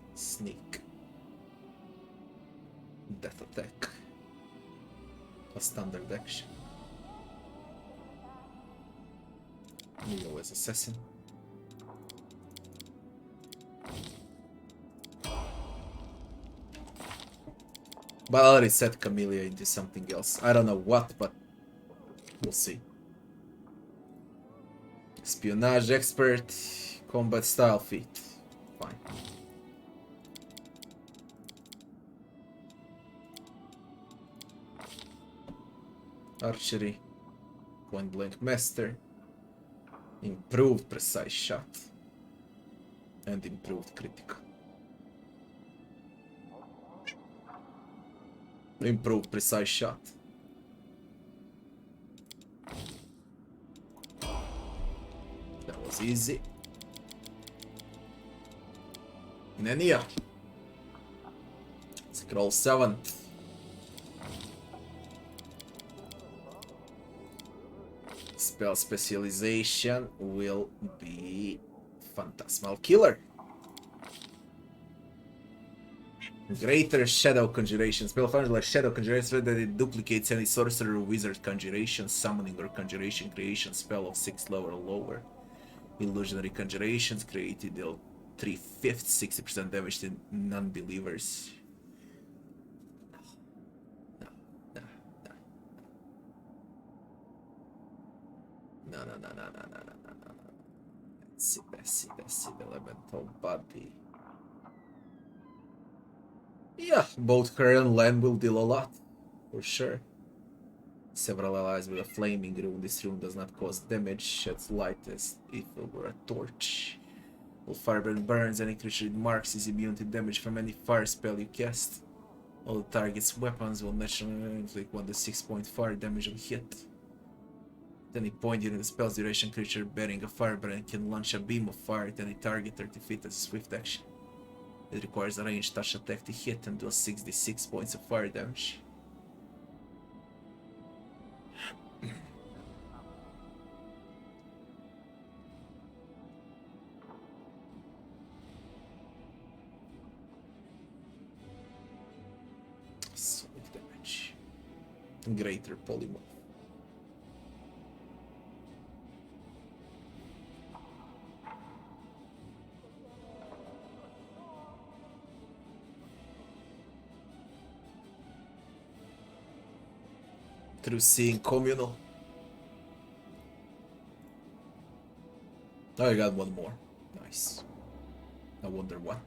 Death attack. A standard action. Neo as assassin. But I'll reset Camellia into something else. I don't know what, but we'll see. Espionage expert, combat style feat. Fine. Archery, point blank master, improved precise shot, and improved critical. Improved precise shot. That was easy. Nenia. Scroll 7. Spell specialization will be Phantasmal Killer. Greater Shadow Conjuration. Spell functions like Shadow Conjuration that it duplicates any sorcerer or wizard conjuration, summoning or conjuration creation spell of 6th level or lower. Illusionary conjurations created deal 3/5, 60% damage to non-believers. No. Passive elemental body. Yeah, both her and Len will deal a lot, for sure. Several allies with a flaming rune. This rune does not cause damage, sheds light as if it were a torch. While fireburn burns, any creature it marks is immune to damage from any fire spell you cast. All the target's weapons will naturally inflict 1d6 point fire damage on hit. At any point during the spell's duration, creature bearing a firebrand can launch a beam of fire at any target 30 feet as a swift action. It requires a ranged touch attack to hit and do 66 points of fire damage. Sonic damage. Greater polymorph. Through seeing communal. Oh, I got one more. Nice. I wonder what.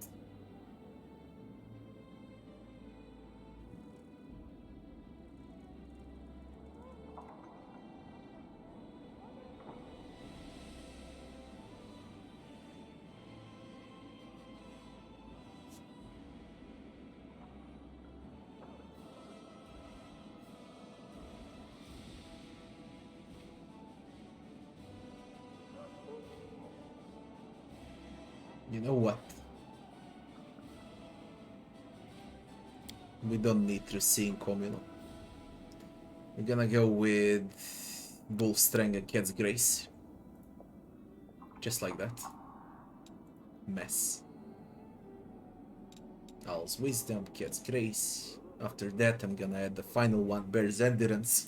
You know what? We don't need to see communal. We're gonna go with Bull Strength and Cat's Grace. Just like that. Mess. Owl's Wisdom, Cat's Grace. After that, I'm gonna add the final one, Bear's Endurance.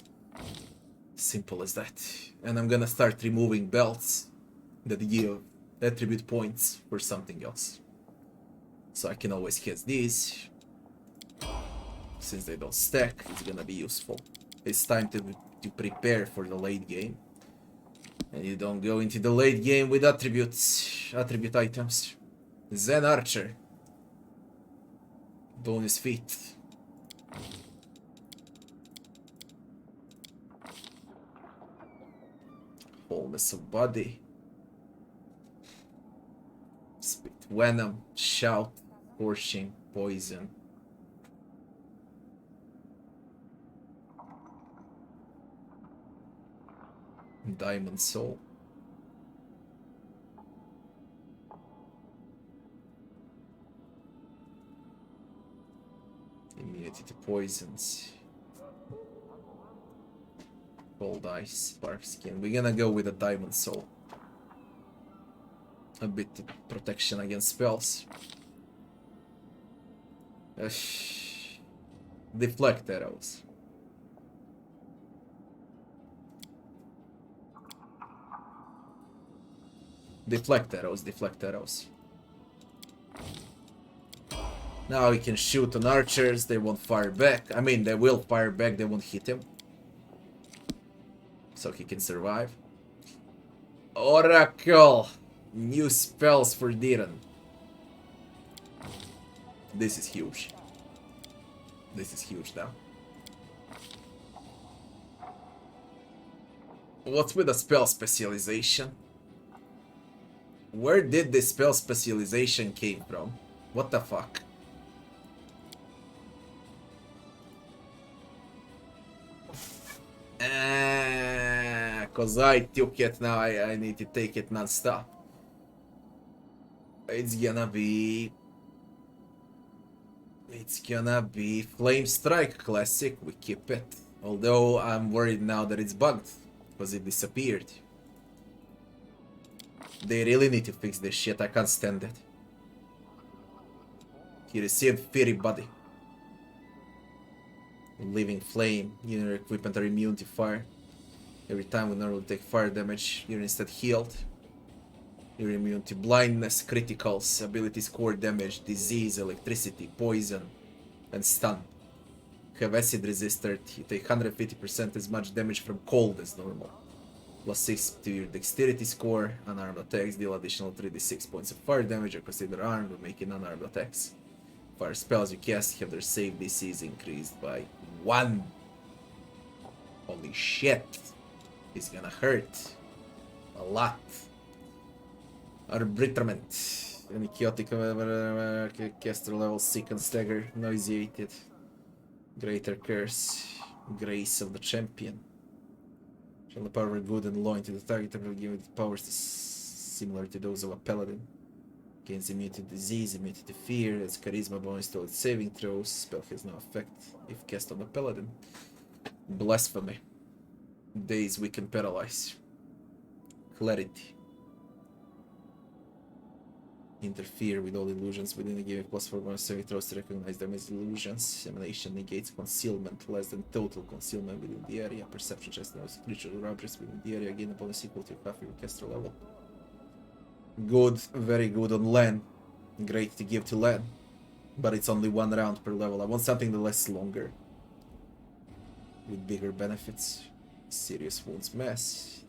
Simple as that. And I'm gonna start removing belts that give attribute points for something else. So I can always cast these. Since they don't stack, it's gonna be useful. It's time to prepare for the late game. And you don't go into the late game with attribute items. Zen Archer. Bonus feat. Wholeness of body. Spit Venom, Shout, Scorching, Poison. Diamond Soul. Immunity to poisons. Cold Ice, Spark Skin. We're gonna go with a Diamond Soul. A bit of protection against spells. Deflect arrows. Deflect arrows, deflect arrows. Now he can shoot on archers, they won't fire back. I mean, they will fire back, they won't hit him. So he can survive. Oracle! New spells for Diran. This is huge. This is huge now. What's with the spell specialization? Where did this spell specialization came from? What the fuck? Cause I took it now, I need to take it non-stop. It's gonna be Flame Strike Classic, we keep it. Although I'm worried now that it's bugged, because it disappeared. They really need to fix this shit, I can't stand it. He received Fiery Body. Living Flame, your equipment are immune to fire. Every time we normally take fire damage, you're instead healed. You're immune to blindness, criticals, abilities, core damage, disease, electricity, poison, and stun. Have acid resistor, you take 150% as much damage from cold as normal. Plus 6 to your dexterity score. Unarmed attacks deal additional 3d6 points of fire damage or consider armed when making unarmed attacks. Fire spells you cast have their save DCs increased by 1. Holy shit. It's gonna hurt. A lot. Arbitrament. Any chaotic caster level seek and stagger. Nauseated. Greater curse. Grace of the champion. Shall the power of good and loyalty to the target will give it powers similar to those of a paladin. Gains immunity to disease, immunity to fear, has charisma bonus to its saving throws. Spell has no effect if cast on a paladin. Blasphemy. Daze, weaken, paralyze. Clarity. Interfere with all illusions within the game. +4 bonus saving throws to recognize them as illusions. Emanation negates concealment less than total concealment within the area. Perception checks knows creature or objects within the area. Gain a bonus equal to half your caster level. Good, very good on LAN. Great to give to LAN. But it's only 1 round per level. I want something that lasts longer. With bigger benefits. Serious wounds mass.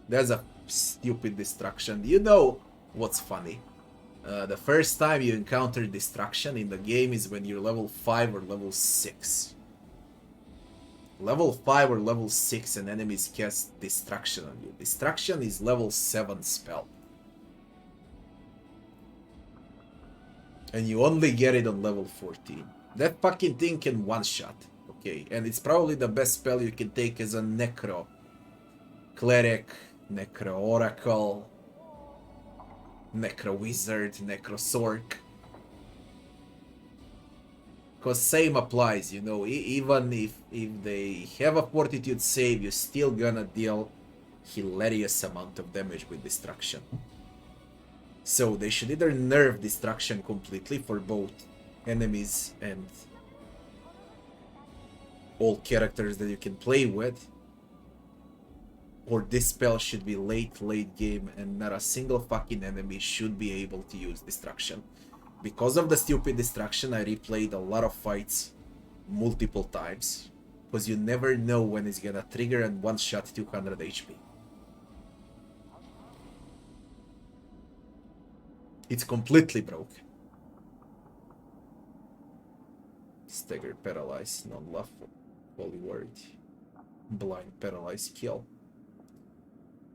There's a stupid destruction. You know what's funny? The first time you encounter destruction in the game is when you're level 5 or level 6. Level 5 or level 6 and enemies cast destruction on you. Destruction is level 7 spell. And you only get it on level 14. That fucking thing can one-shot. Okay, and it's probably the best spell you can take as a Necro Cleric, Necro Oracle, Necro Wizard, Necro Sork. Because same applies, you know, even if they have a Fortitude save, you're still gonna deal hilarious amount of damage with Destruction. So they should either nerf Destruction completely for both enemies and all characters that you can play with, or this spell should be late game and not a single fucking enemy should be able to use Destruction. Because of the stupid Destruction, I replayed a lot of fights multiple times, because you never know when it's gonna trigger and one-shot 200 HP. It's completely broken. Stagger, paralyze, non-lawful, holy word, blind, paralyze, kill,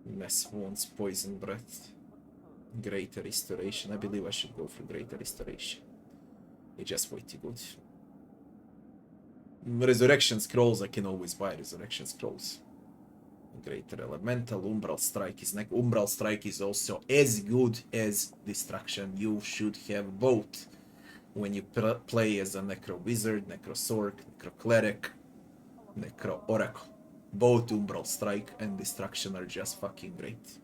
mass wounds, poison breath, greater restoration. I believe I should go for greater restoration. It's just way too good. Resurrection scrolls, I can always buy resurrection scrolls. Greater elemental, umbral strike is like umbral strike is also as good as destruction. You should have both when you play as a necro wizard, necro sork, necro cleric, necro oracle. Both umbral strike and destruction are just fucking great.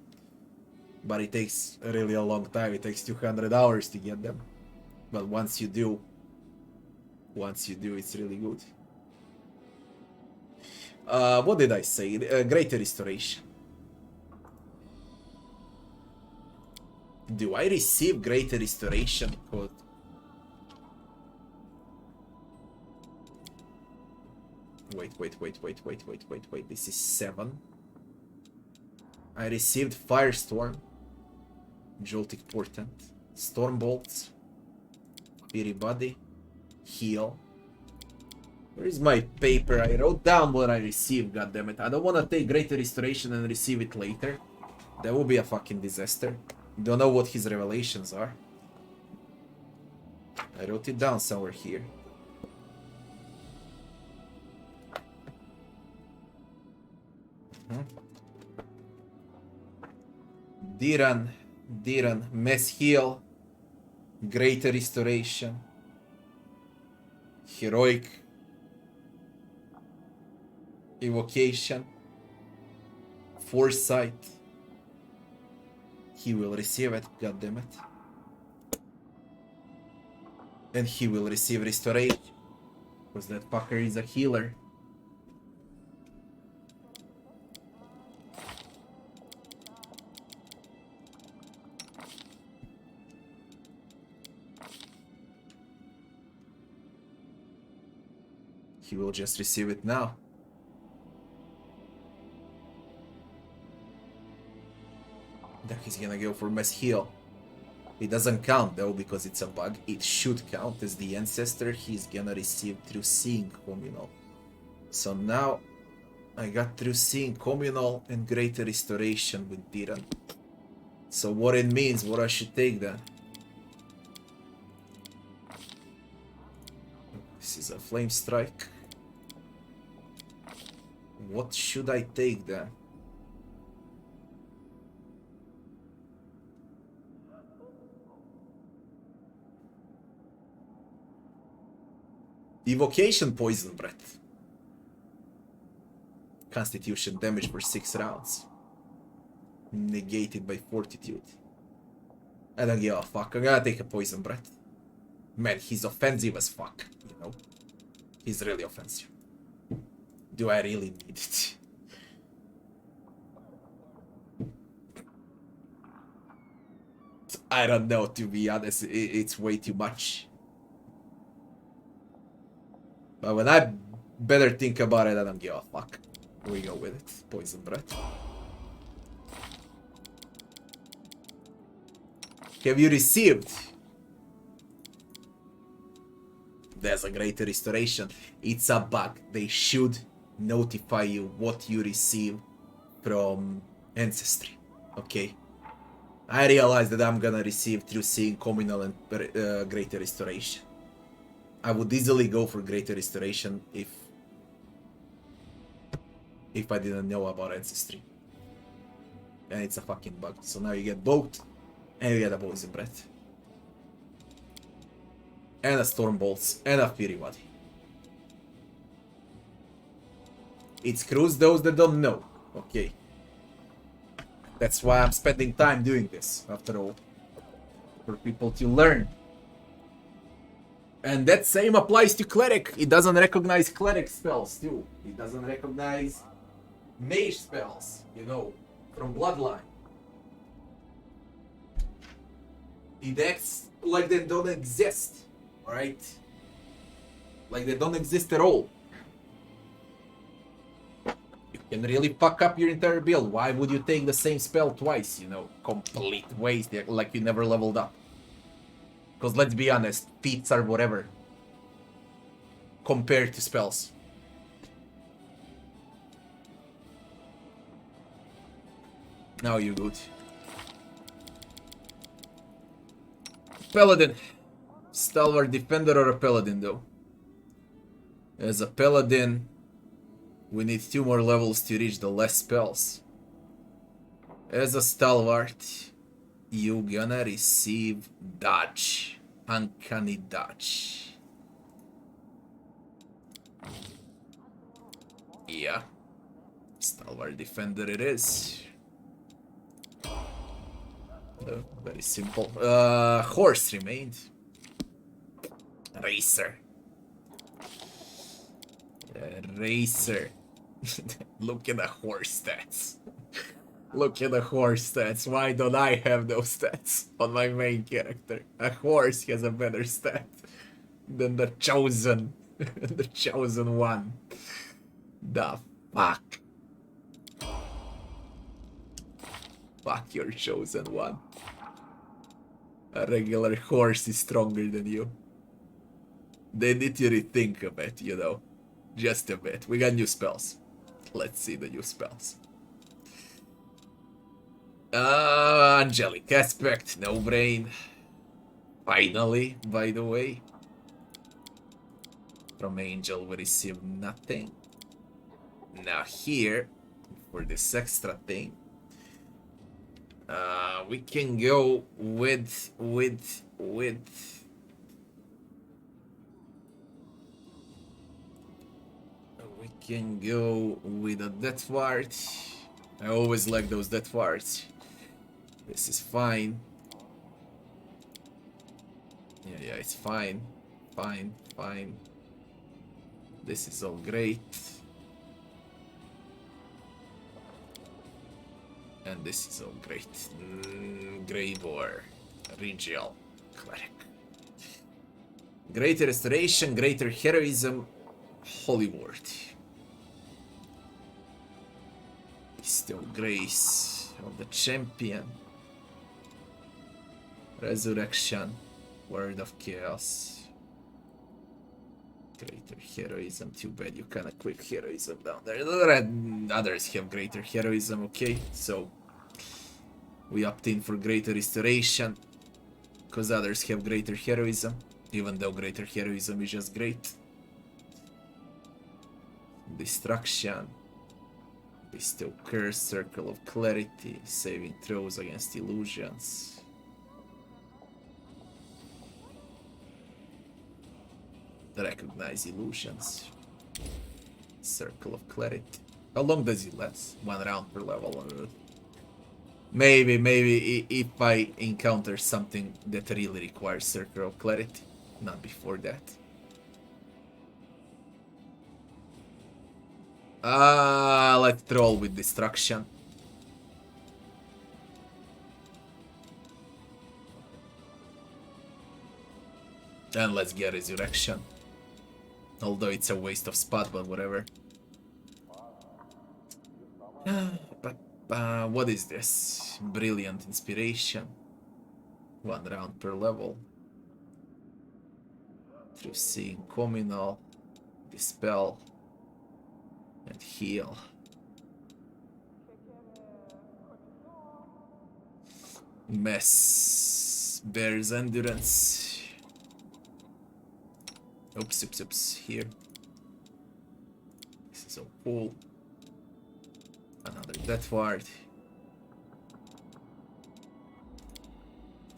But it takes really a long time. It takes 200 hours to get them. But once you do, it's really good. What did I say? Greater restoration. Do I receive greater restoration code? Wait. This is 7. I received Firestorm, Joltic Portent, Storm Bolts, Fiery Body, Heal. Where is my paper? I wrote down what I received, goddammit. I don't want to take Greater Restoration and receive it later. That would be a fucking disaster. Don't know what his revelations are. I wrote it down somewhere here. Diran, Mass Heal, Greater Restoration, Heroic Evocation, Foresight. He will receive it, goddammit. And he will receive Restoration, because that fucker is a healer. He will just receive it now. Then he's gonna go for Mass Heal. It doesn't count though because it's a bug. It should count as the ancestor he's gonna receive through Seeing Communal. So now I got through Seeing Communal and Greater Restoration with Diran. So what it means, what I should take then. This is a Flame Strike. What should I take then? Evocation Poison Breath. Constitution damage for 6 rounds. Negated by Fortitude. I don't give a fuck. I'm gonna take a Poison Breath. Man, he's offensive as fuck, you know? He's really offensive. Do I really need it? I don't know, to be honest. It's way too much. But when I better think about it, I don't give a fuck. We go with it. Poison Breath. Have you received? There's a greater restoration. It's a bug. They should notify you what you receive from Ancestry. Okay. I realize that I'm gonna receive through seeing Communal and Greater Restoration. I would easily go for Greater Restoration if I didn't know about Ancestry. And it's a fucking bug. So now you get both, and you get a Poison Breath. And a Storm Bolts, and a Fury Body. It screws those that don't know. Okay. That's why I'm spending time doing this, after all. For people to learn. And that same applies to Cleric. It doesn't recognize Cleric spells, too. It doesn't recognize Mage spells, you know, from Bloodline. It acts like they don't exist, alright? Like they don't exist at all. Can really fuck up your entire build. Why would you take the same spell twice, you know? Complete waste, like you never leveled up. Because let's be honest, feats are whatever. Compared to spells. Now you're good. Paladin. Stalwart Defender or a Paladin though? As a Paladin, we need 2 more levels to reach the less spells. As a Stalwart, you gonna receive Dodge. Uncanny Dodge. Yeah. Stalwart Defender it is. Very simple. Horse remained. Racer. Racer. Look at the horse stats. Look at the horse stats. Why don't I have those stats on my main character? A horse has a better stat than the chosen. The chosen one. The fuck. Fuck your chosen one. A regular horse is stronger than you. They need to rethink a bit, you know. Just a bit. We got new spells. Let's see the new spells. Angelic Aspect, no brain. Finally, by the way. From Angel we receive nothing. Now here, for this extra thing, we can go with we can go with a Death Ward. I always like those Death Wards. This is fine. Yeah, it's fine. Fine. This is all great. And this is all great. Gravor. Regial. Cleric. Greater Restoration, Greater Heroism, Holy Ward. Still Grace of the Champion. Resurrection. Word of Chaos. Greater Heroism. Too bad you kinda quick Heroism down there. Others have Greater Heroism, okay? So we opt in for Greater Restoration. Because others have Greater Heroism. Even though Greater Heroism is just great. Destruction. Bestow Curse, Circle of Clarity, saving throws against illusions. Recognize illusions. Circle of Clarity. How long does it last? 1 round per level. Maybe if I encounter something that really requires Circle of Clarity. Not before that. Let's troll with Destruction. And let's get Resurrection. Although it's a waste of spot, but whatever. But what is this? Brilliant Inspiration. 1 round per level. Through Seeing Communal, Dispel, and Heal. Mess. Bears Endurance. Oops, here. This is so cool. Another Death Ward.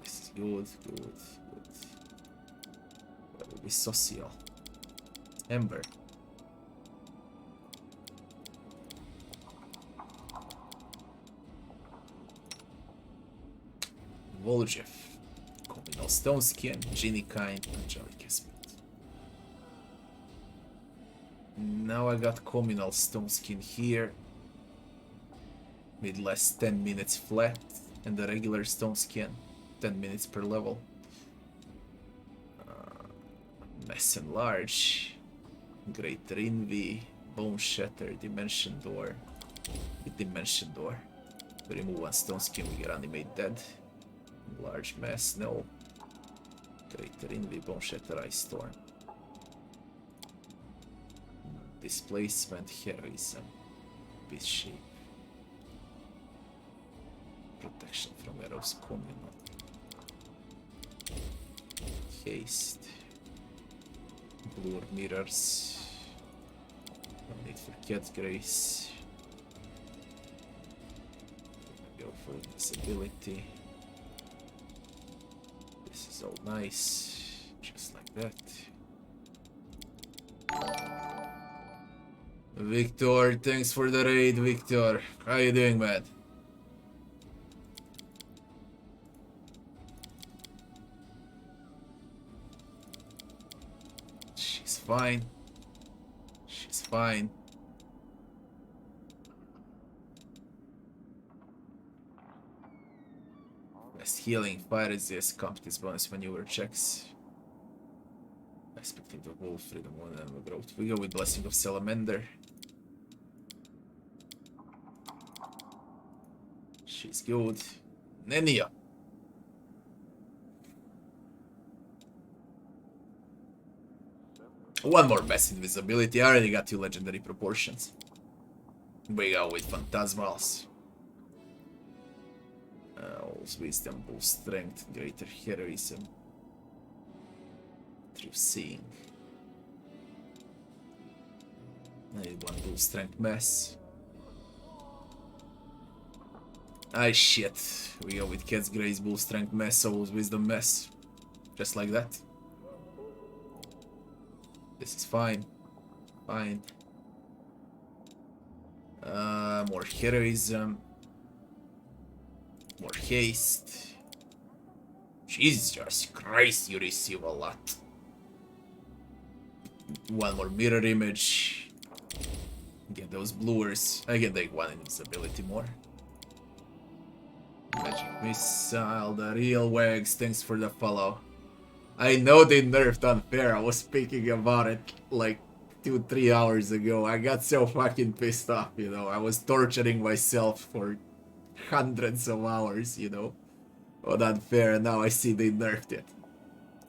This is good. That will be Social. Ember. Voljev. Communal Stone Skin. Genie Kind. Angelic Aspect. Now I got Communal Stone Skin here. With less 10 minutes flat. And the regular Stone Skin. 10 minutes per level. Mess Enlarge. Greater Envy. Bone Shatter. Dimension Door. With Dimension Door. Remove 1 Stone Skin, we get Animate Dead. Large Mess, no. Greater Envy, Bone Shatter, Ice Storm. Displacement, Heroism. Beast Shape. Protection from Arrows, Communal. Haste. Blur Mirrors. No need for Cat's Grace. Go for Invisibility. This is all nice. Just like that. Victor, thanks for the raid, Victor. How you doing, man? She's fine. She's fine. Best healing, fire resist, competence bonus maneuver checks. Aspect of the wolf, freedom one animal growth. We go with Blessing of Salamander. She's good. Nenia. One more Mass Invisibility. I already got 2 legendary proportions. We go with Phantasmals. All's Wisdom, Boost Strength, Greater Heroism. Through Seeing. I need 1 Boost Strength Mess. Ah, shit. We go with Cat's Grace, Bull Strength Mess, Soul's Wisdom Mess. Just like that. This is fine. Fine. More Heroism. More Haste. Jesus Christ, you receive a lot. 1 more Mirror Image. Get those bluers. I can take 1 Invisibility more. Magic Missile, the real wags, thanks for the follow. I know they nerfed Unfair, I was speaking about it like 2-3 hours ago. I got so fucking pissed off, you know. I was torturing myself for hundreds of hours, you know, on Unfair, and now I see they nerfed it.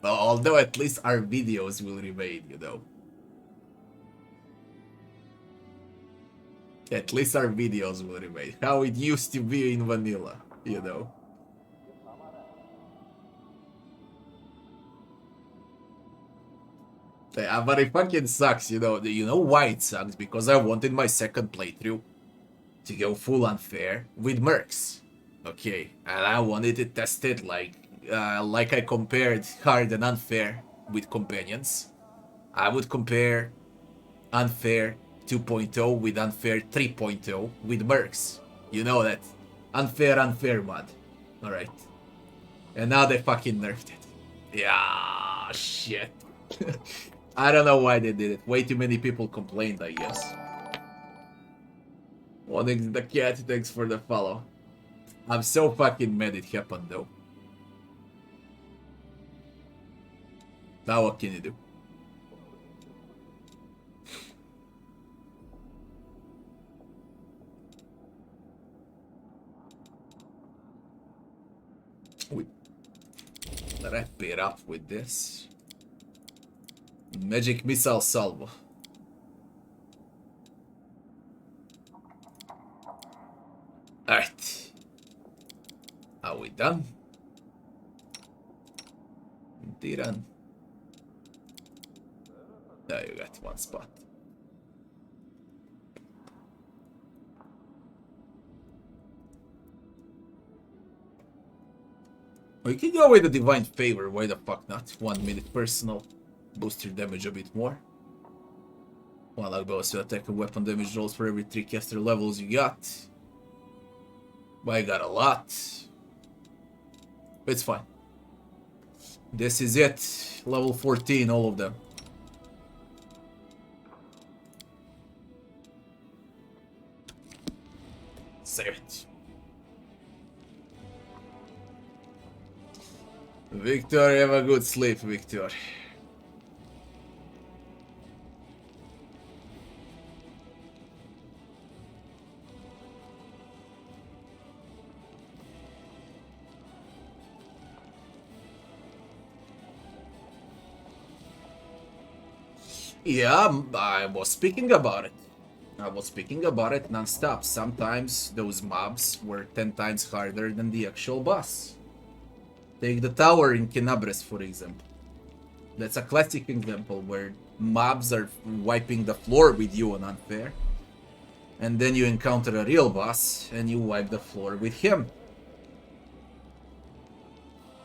Although at least our videos will remain, you know. At least our videos will remain. How it used to be in vanilla, you know. Yeah, but it fucking sucks, you know. You know why it sucks? Because I wanted my second playthrough to go full Unfair with mercs. Okay, and I wanted to test it like I compared hard and unfair with companions. I would compare Unfair 2.0 with Unfair 3.0 with Mercs. You know that. Unfair mod. Alright. And now they fucking nerfed it. Yeah, shit. I don't know why they did it. Way too many people complained, I guess. Onyx the cat, thanks for the follow. I'm so fucking mad it happened though. Now what can you do? We wrap it up with this. Magic Missile Salvo. Alright. Are we done? Done. Now you got one spot. We can go with the Divine Favor, why the fuck not? 1 minute personal. Boost your damage a bit more. One luck bonus to attack and weapon damage rolls for every 3 caster levels you got. But I got a lot. It's fine. This is it. Level 14, all of them. Save it. Victor, have a good sleep, Victor. Yeah, I was speaking about it. I was speaking about it non-stop. Sometimes those mobs were 10 times harder than the actual boss. Take the tower in Kenabres, for example. That's a classic example where mobs are wiping the floor with you on Unfair. And then you encounter a real boss and you wipe the floor with him.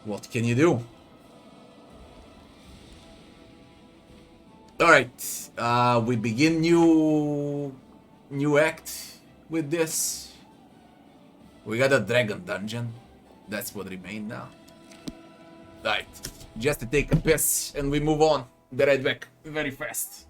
What can you do? Alright, we begin new act with this. We got a dragon dungeon. That's what remains now. Right, just to take a piss and we move on. Be right back, very fast.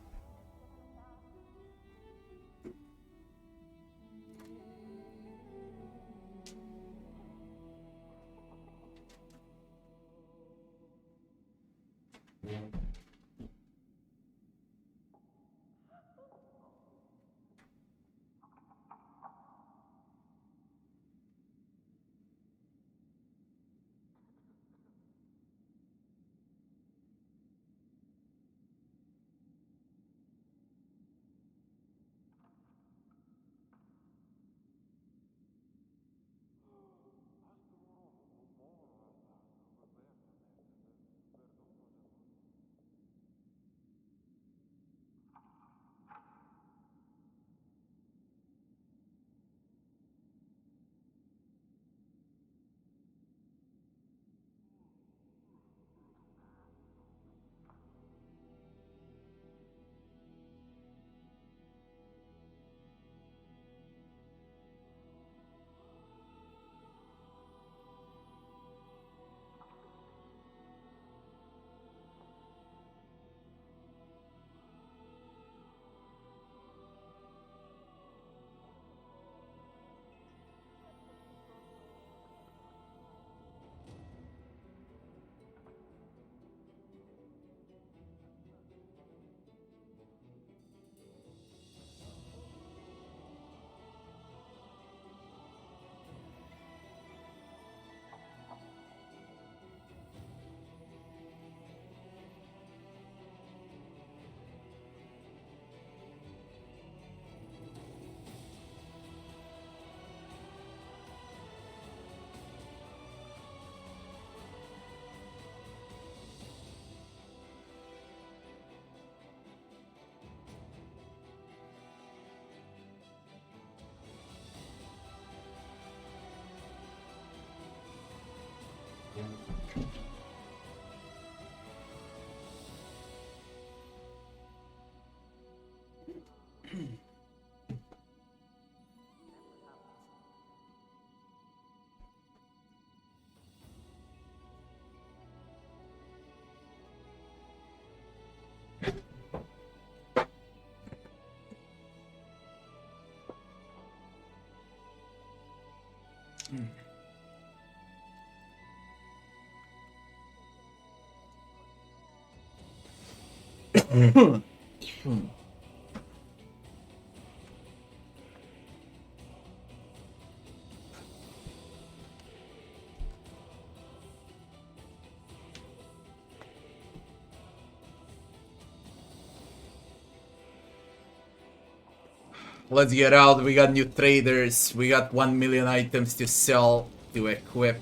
Let's get out. We got new traders. We got 1 million items to sell, to equip.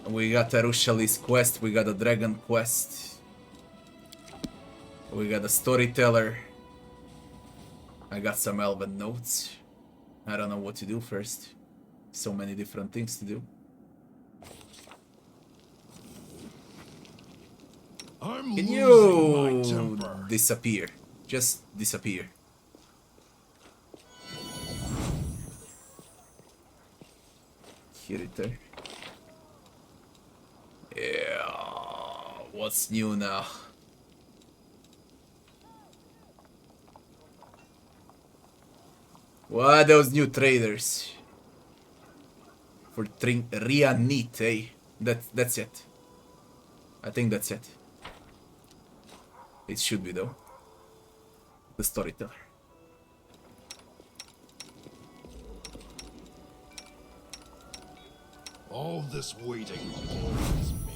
We got a Rushali's quest. We got a dragon quest. We got a storyteller. I got some elven notes. I don't know what to do first. So many different things to do. I'm Can losing my you temper. disappear? Just disappear. Here it there. Yeah. What's new now? What are those new traders? For Rianit, eh? That's it. I think that's it. It should be though. The storyteller. All this waiting bores me.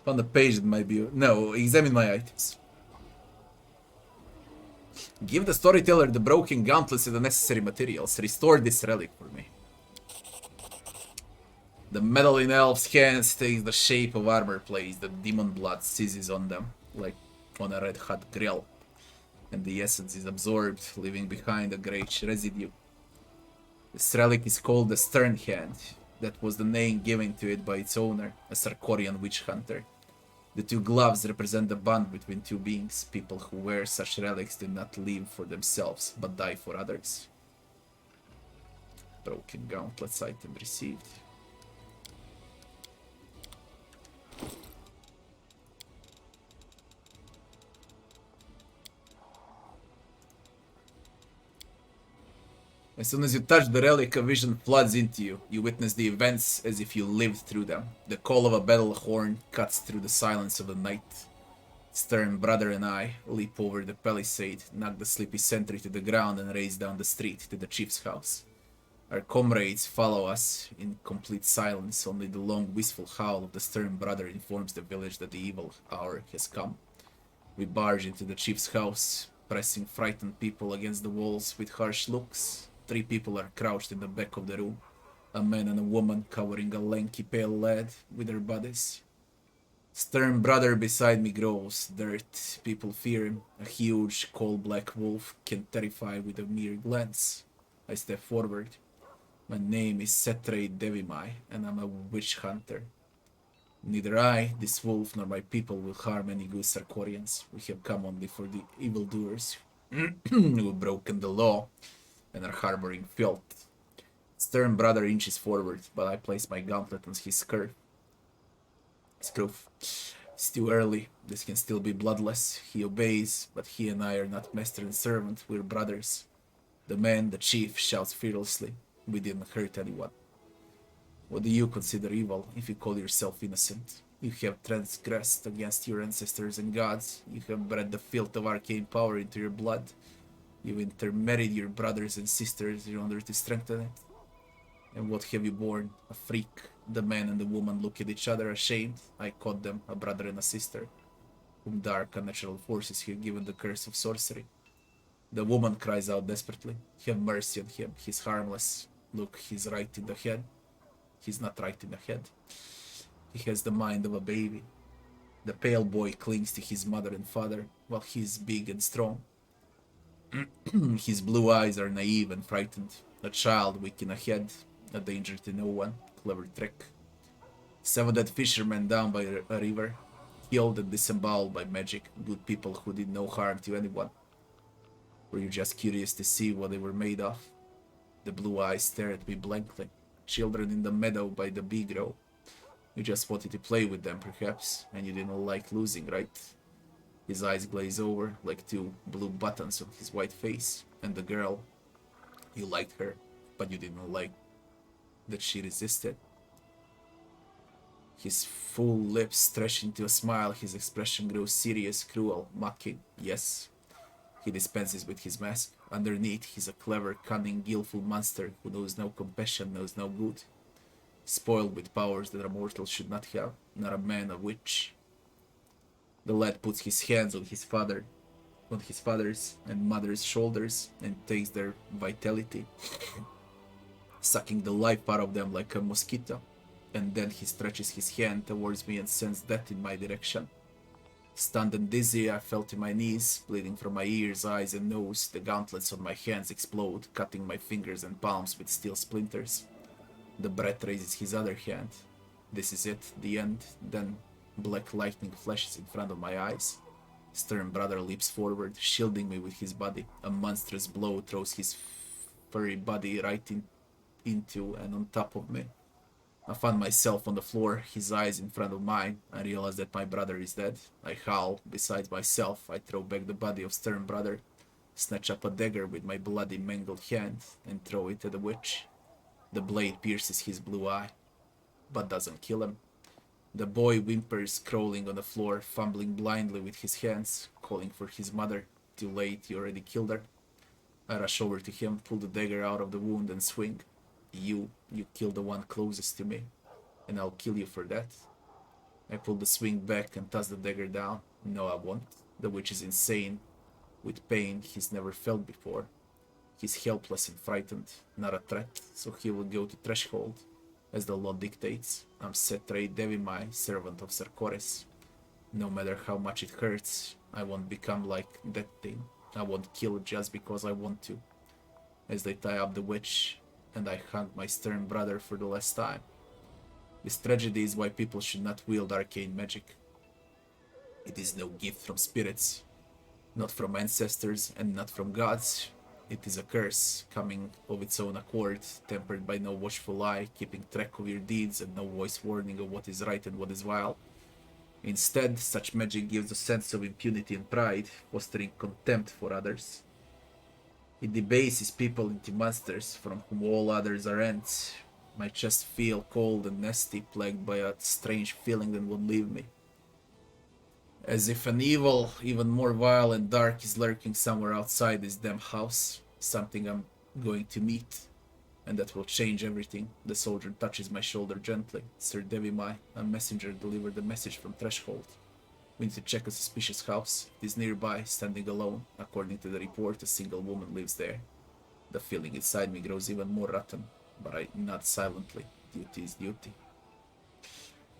On the page it might be. No, examine my items. Give the storyteller the broken gauntlets and the necessary materials. Restore this relic for me. The metal in elf's hands takes the shape of armor plates. The demon blood seizes on them, like on a red hot grill. And the essence is absorbed, leaving behind a greyish residue. This relic is called the Stern Hand. That was the name given to it by its owner, a Sarkorian witch hunter. The two gloves represent the bond between two beings. People who wear such relics do not live for themselves, but die for others. Broken gauntlets item received. As soon as you touch the relic, a vision floods into you. You witness the events as if you lived through them. The call of a battle horn cuts through the silence of the night. Stern brother and I leap over the palisade, knock the sleepy sentry to the ground and race down the street to the chief's house. Our comrades follow us in complete silence. Only the long wistful howl of the Stern brother informs the village that the evil hour has come. We barge into the chief's house, pressing frightened people against the walls with harsh looks. 3 people are crouched in the back of the room. A man and a woman covering a lanky pale lad with their bodies. Stern brother beside me grows dirt. People fear him. A huge, coal black wolf can terrify with a mere glance. I step forward. My name is Setre Devimai, and I'm a witch hunter. Neither I, this wolf, nor my people will harm any good Sarkorians. We have come only for the evildoers who have broken the law and are harboring filth. Stern brother inches forward, but I place my gauntlet on his scruff. It's too early. This can still be bloodless. He obeys, but he and I are not master and servant. We're brothers. The man, the chief, shouts fearlessly. We didn't hurt anyone. What do you consider evil if you call yourself innocent? You have transgressed against your ancestors and gods. You have bred the filth of arcane power into your blood. You intermarried your brothers and sisters in order to strengthen it. And what have you born? A freak. The man and the woman look at each other ashamed. I caught them, a brother and a sister, whom dark unnatural forces have given the curse of sorcery. The woman cries out desperately. Have mercy on him. He's harmless. Look, he's right in the head. He's not right in the head. He has the mind of a baby. The pale boy clings to his mother and father, while he is big and strong. His blue eyes are naive and frightened. A child weak in the head, a danger to no one. Clever trick. 7 dead fishermen down by a river, killed and disemboweled by magic. Good people who did no harm to anyone. Were you just curious to see what they were made of? The blue eyes stare at me blankly. Children in the meadow by the bee grove. You just wanted to play with them, perhaps, and you didn't like losing, right? His eyes glaze over like two blue buttons on his white face. And the girl, you liked her, but you didn't like that she resisted. His full lips stretch into a smile. His expression grows serious, cruel, mocking. Yes, he dispenses with his mask. Underneath, he's a clever, cunning, guileful monster who knows no compassion, knows no good. Spoiled with powers that a mortal should not have, not a man, a witch. The lad puts his hands on his father's and mother's shoulders and takes their vitality, sucking the life out of them like a mosquito. And then he stretches his hand towards me and sends death in my direction. Stunned and dizzy, I fell to my knees, bleeding from my ears, eyes, and nose. The gauntlets on my hands explode, cutting my fingers and palms with steel splinters. The brat raises his other hand. This is it, the end. Then black lightning flashes in front of my eyes. Stern brother leaps forward, shielding me with his body. A monstrous blow throws his furry body right into and on top of me. I found myself on the floor, his eyes in front of mine. I realize that my brother is dead. I howl. Besides myself, I throw back the body of Stern brother, snatch up a dagger with my bloody, mangled hand, and throw it at the witch. The blade pierces his blue eye, but doesn't kill him. The boy whimpers, crawling on the floor, fumbling blindly with his hands, calling for his mother. Too late, he already killed her. I rush over to him, pull the dagger out of the wound, and swing. You kill the one closest to me, and I'll kill you for that. I pull the swing back and toss the dagger down. No, I won't. The witch is insane, with pain he's never felt before. He's helpless and frightened, not a threat, so he will go to threshold, as the law dictates. I'm Setrei Devimai, servant of Sarkores. No matter how much it hurts, I won't become like that thing. I won't kill just because I want to. As they tie up the witch, and I hung my Stern brother for the last time. This tragedy is why people should not wield arcane magic. It is no gift from spirits, not from ancestors and not from gods. It is a curse, coming of its own accord, tempered by no watchful eye, keeping track of your deeds and no voice warning of what is right and what is vile. Instead, such magic gives a sense of impunity and pride, fostering contempt for others. It debases people into monsters from whom all others are ants. My chest feels cold and nasty, plagued by a strange feeling that won't leave me. As if an evil, even more vile and dark, is lurking somewhere outside this damn house. Something I'm going to meet, and that will change everything. The soldier touches my shoulder gently. Sir Devimai, a messenger delivered a message from Threshold. We need to check a suspicious house. It is nearby, standing alone. According to the report, a single woman lives there. The feeling inside me grows even more rotten, but I nod silently. Duty is duty.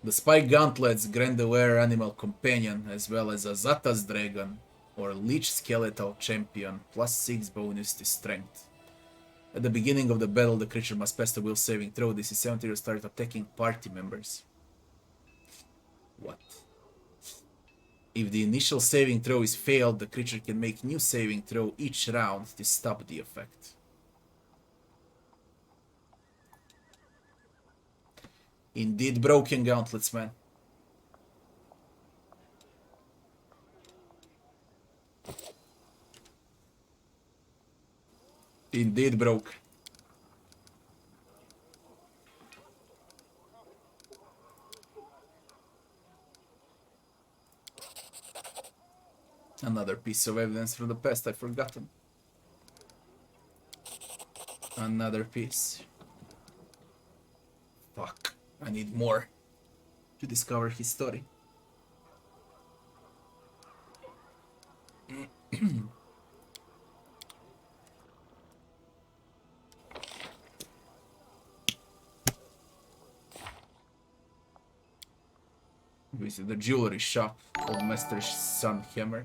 The spike gauntlets grant the wearer animal companion, as well as a Zata's dragon or leech skeletal champion, +6 bonus to strength. At the beginning of the battle, the creature must pass the will saving throw. This is 70 to start attacking party members. What? If the initial saving throw is failed, the creature can make new saving throw each round to stop the effect. Indeed broken gauntlets, man. Indeed broke. Another piece of evidence from the past I've forgotten. Another piece. Fuck. I need more to discover his story. Visit the jewelry shop of Master Sunhammer.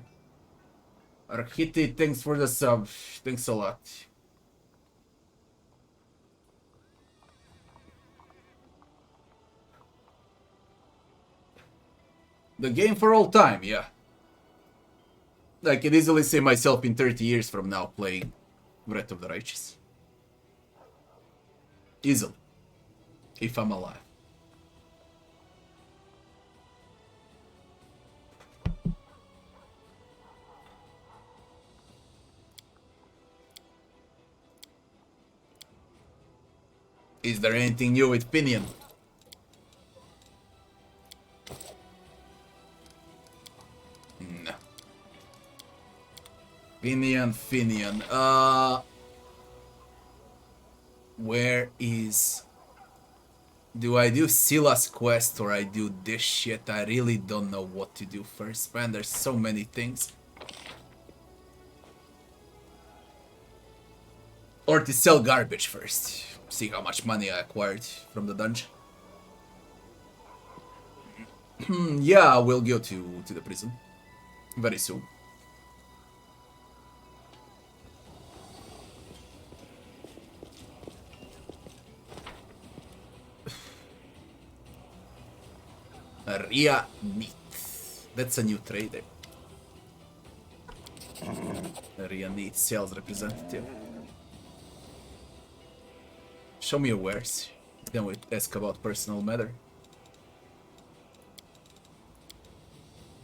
Arkiti, thanks for the sub. Thanks a lot. The game for all time, yeah. I can easily see myself in 30 years from now playing Wrath of the Righteous. Easily. If I'm alive. Is there anything new with Pinion? No. Finian. Where is... Do I do Silas quest or I do this shit? I really don't know what to do first, man. There's so many things. Or to sell garbage first. See how much money I acquired from the dungeon. Yeah, we'll go to the prison. Very soon. Ria Neat. That's a new trader. Ria Neat, sales representative. Show me your wares. Then we ask about personal matter.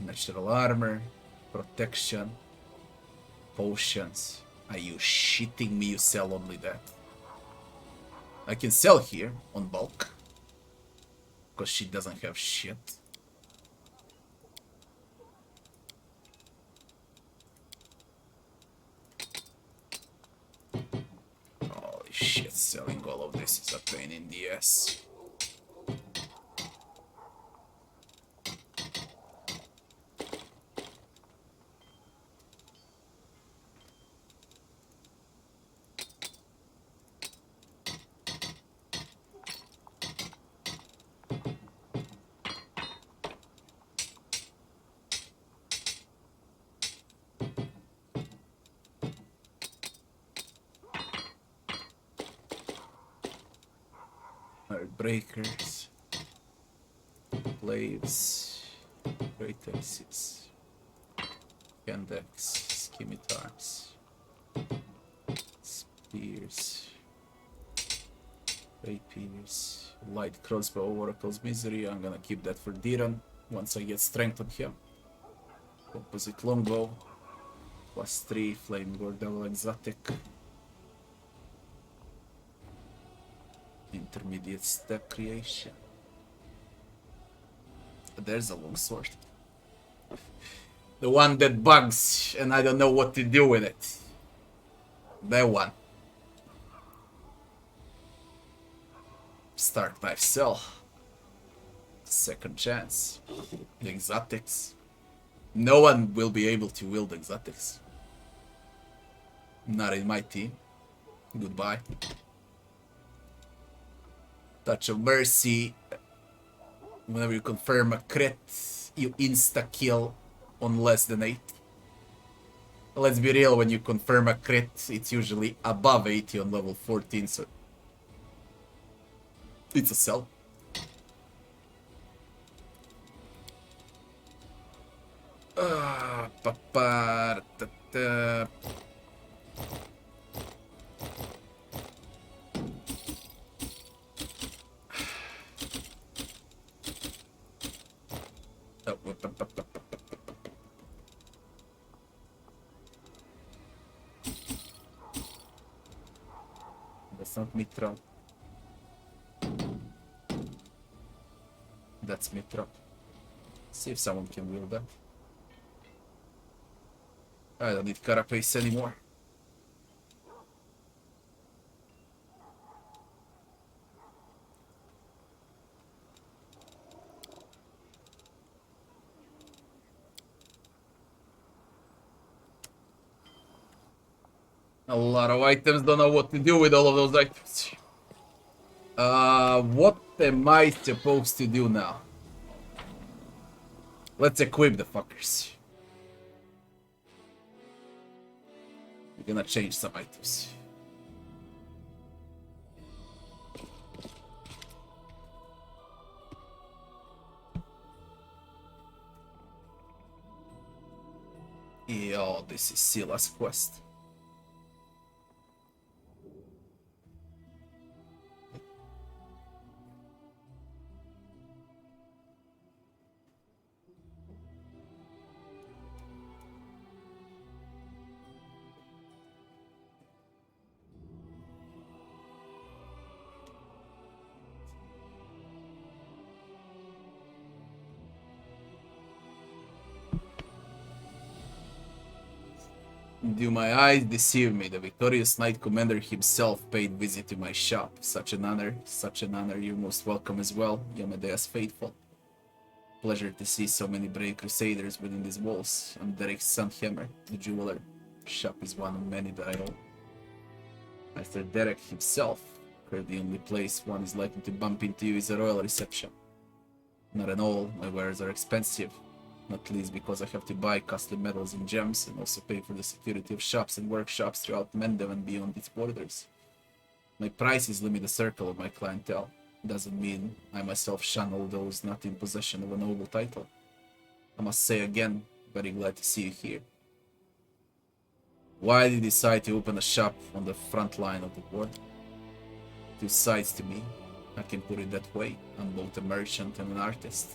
Natural armor, protection, potions. Are you shitting me? You sell only that. I can sell here on bulk. Because she doesn't have shit. Holy shit, selling all of this is a pain in the ass. Breakers, Blaves, Great Axes, Candex, Scimitars, Spears, Rapiers, Light Crossbow, Oracle's Misery. I'm gonna keep that for Diran once I get strength on him. Composite Longbow, +3, Flame Devil Exotic. Intermediate step creation. There's a longsword. The one that bugs and I don't know what to do with it. That one. Start knife sell. Second chance. The exotics. No one will be able to wield exotics. Not in my team. Goodbye. Touch of Mercy. Whenever you confirm a crit, you insta-kill on less than 8. Let's be real, when you confirm a crit, it's usually above 80 on level 14, so... It's a sell. That's not Mitra. That's Mitra. See if someone can wield that. I don't need Carapace anymore. A lot of items, don't know what to do with all of those items. What am I supposed to do now? Let's equip the fuckers. We're gonna change some items. Yo, this is Silas quest. Do my eyes deceive me? The victorious knight commander himself paid visit to my shop. Such an honor, such an honor. You're most welcome as well, Yamadeus faithful. Pleasure to see so many brave crusaders within these walls. I'm Derek's son Hammer, the jeweler. Shop is one of many that I own. Master Derek himself. Heard the only place one is likely to bump into you is a royal reception. Not at all, my wares are expensive. Not least because I have to buy costly metals and gems and also pay for the security of shops and workshops throughout Mendel and beyond its borders. My prices limit the circle of my clientele. Doesn't mean I myself shun all those not in possession of a noble title. I must say again, very glad to see you here. Why did you decide to open a shop on the front line of the war? Two sides to me, I can put it that way. I'm both a merchant and an artist.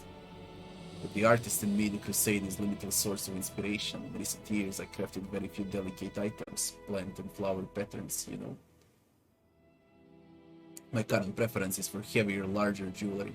But the artist in me, the Crusade, is limited source of inspiration. In recent years, I crafted very few delicate items, plant and flower patterns, you know. My current preference is for heavier, larger jewelry.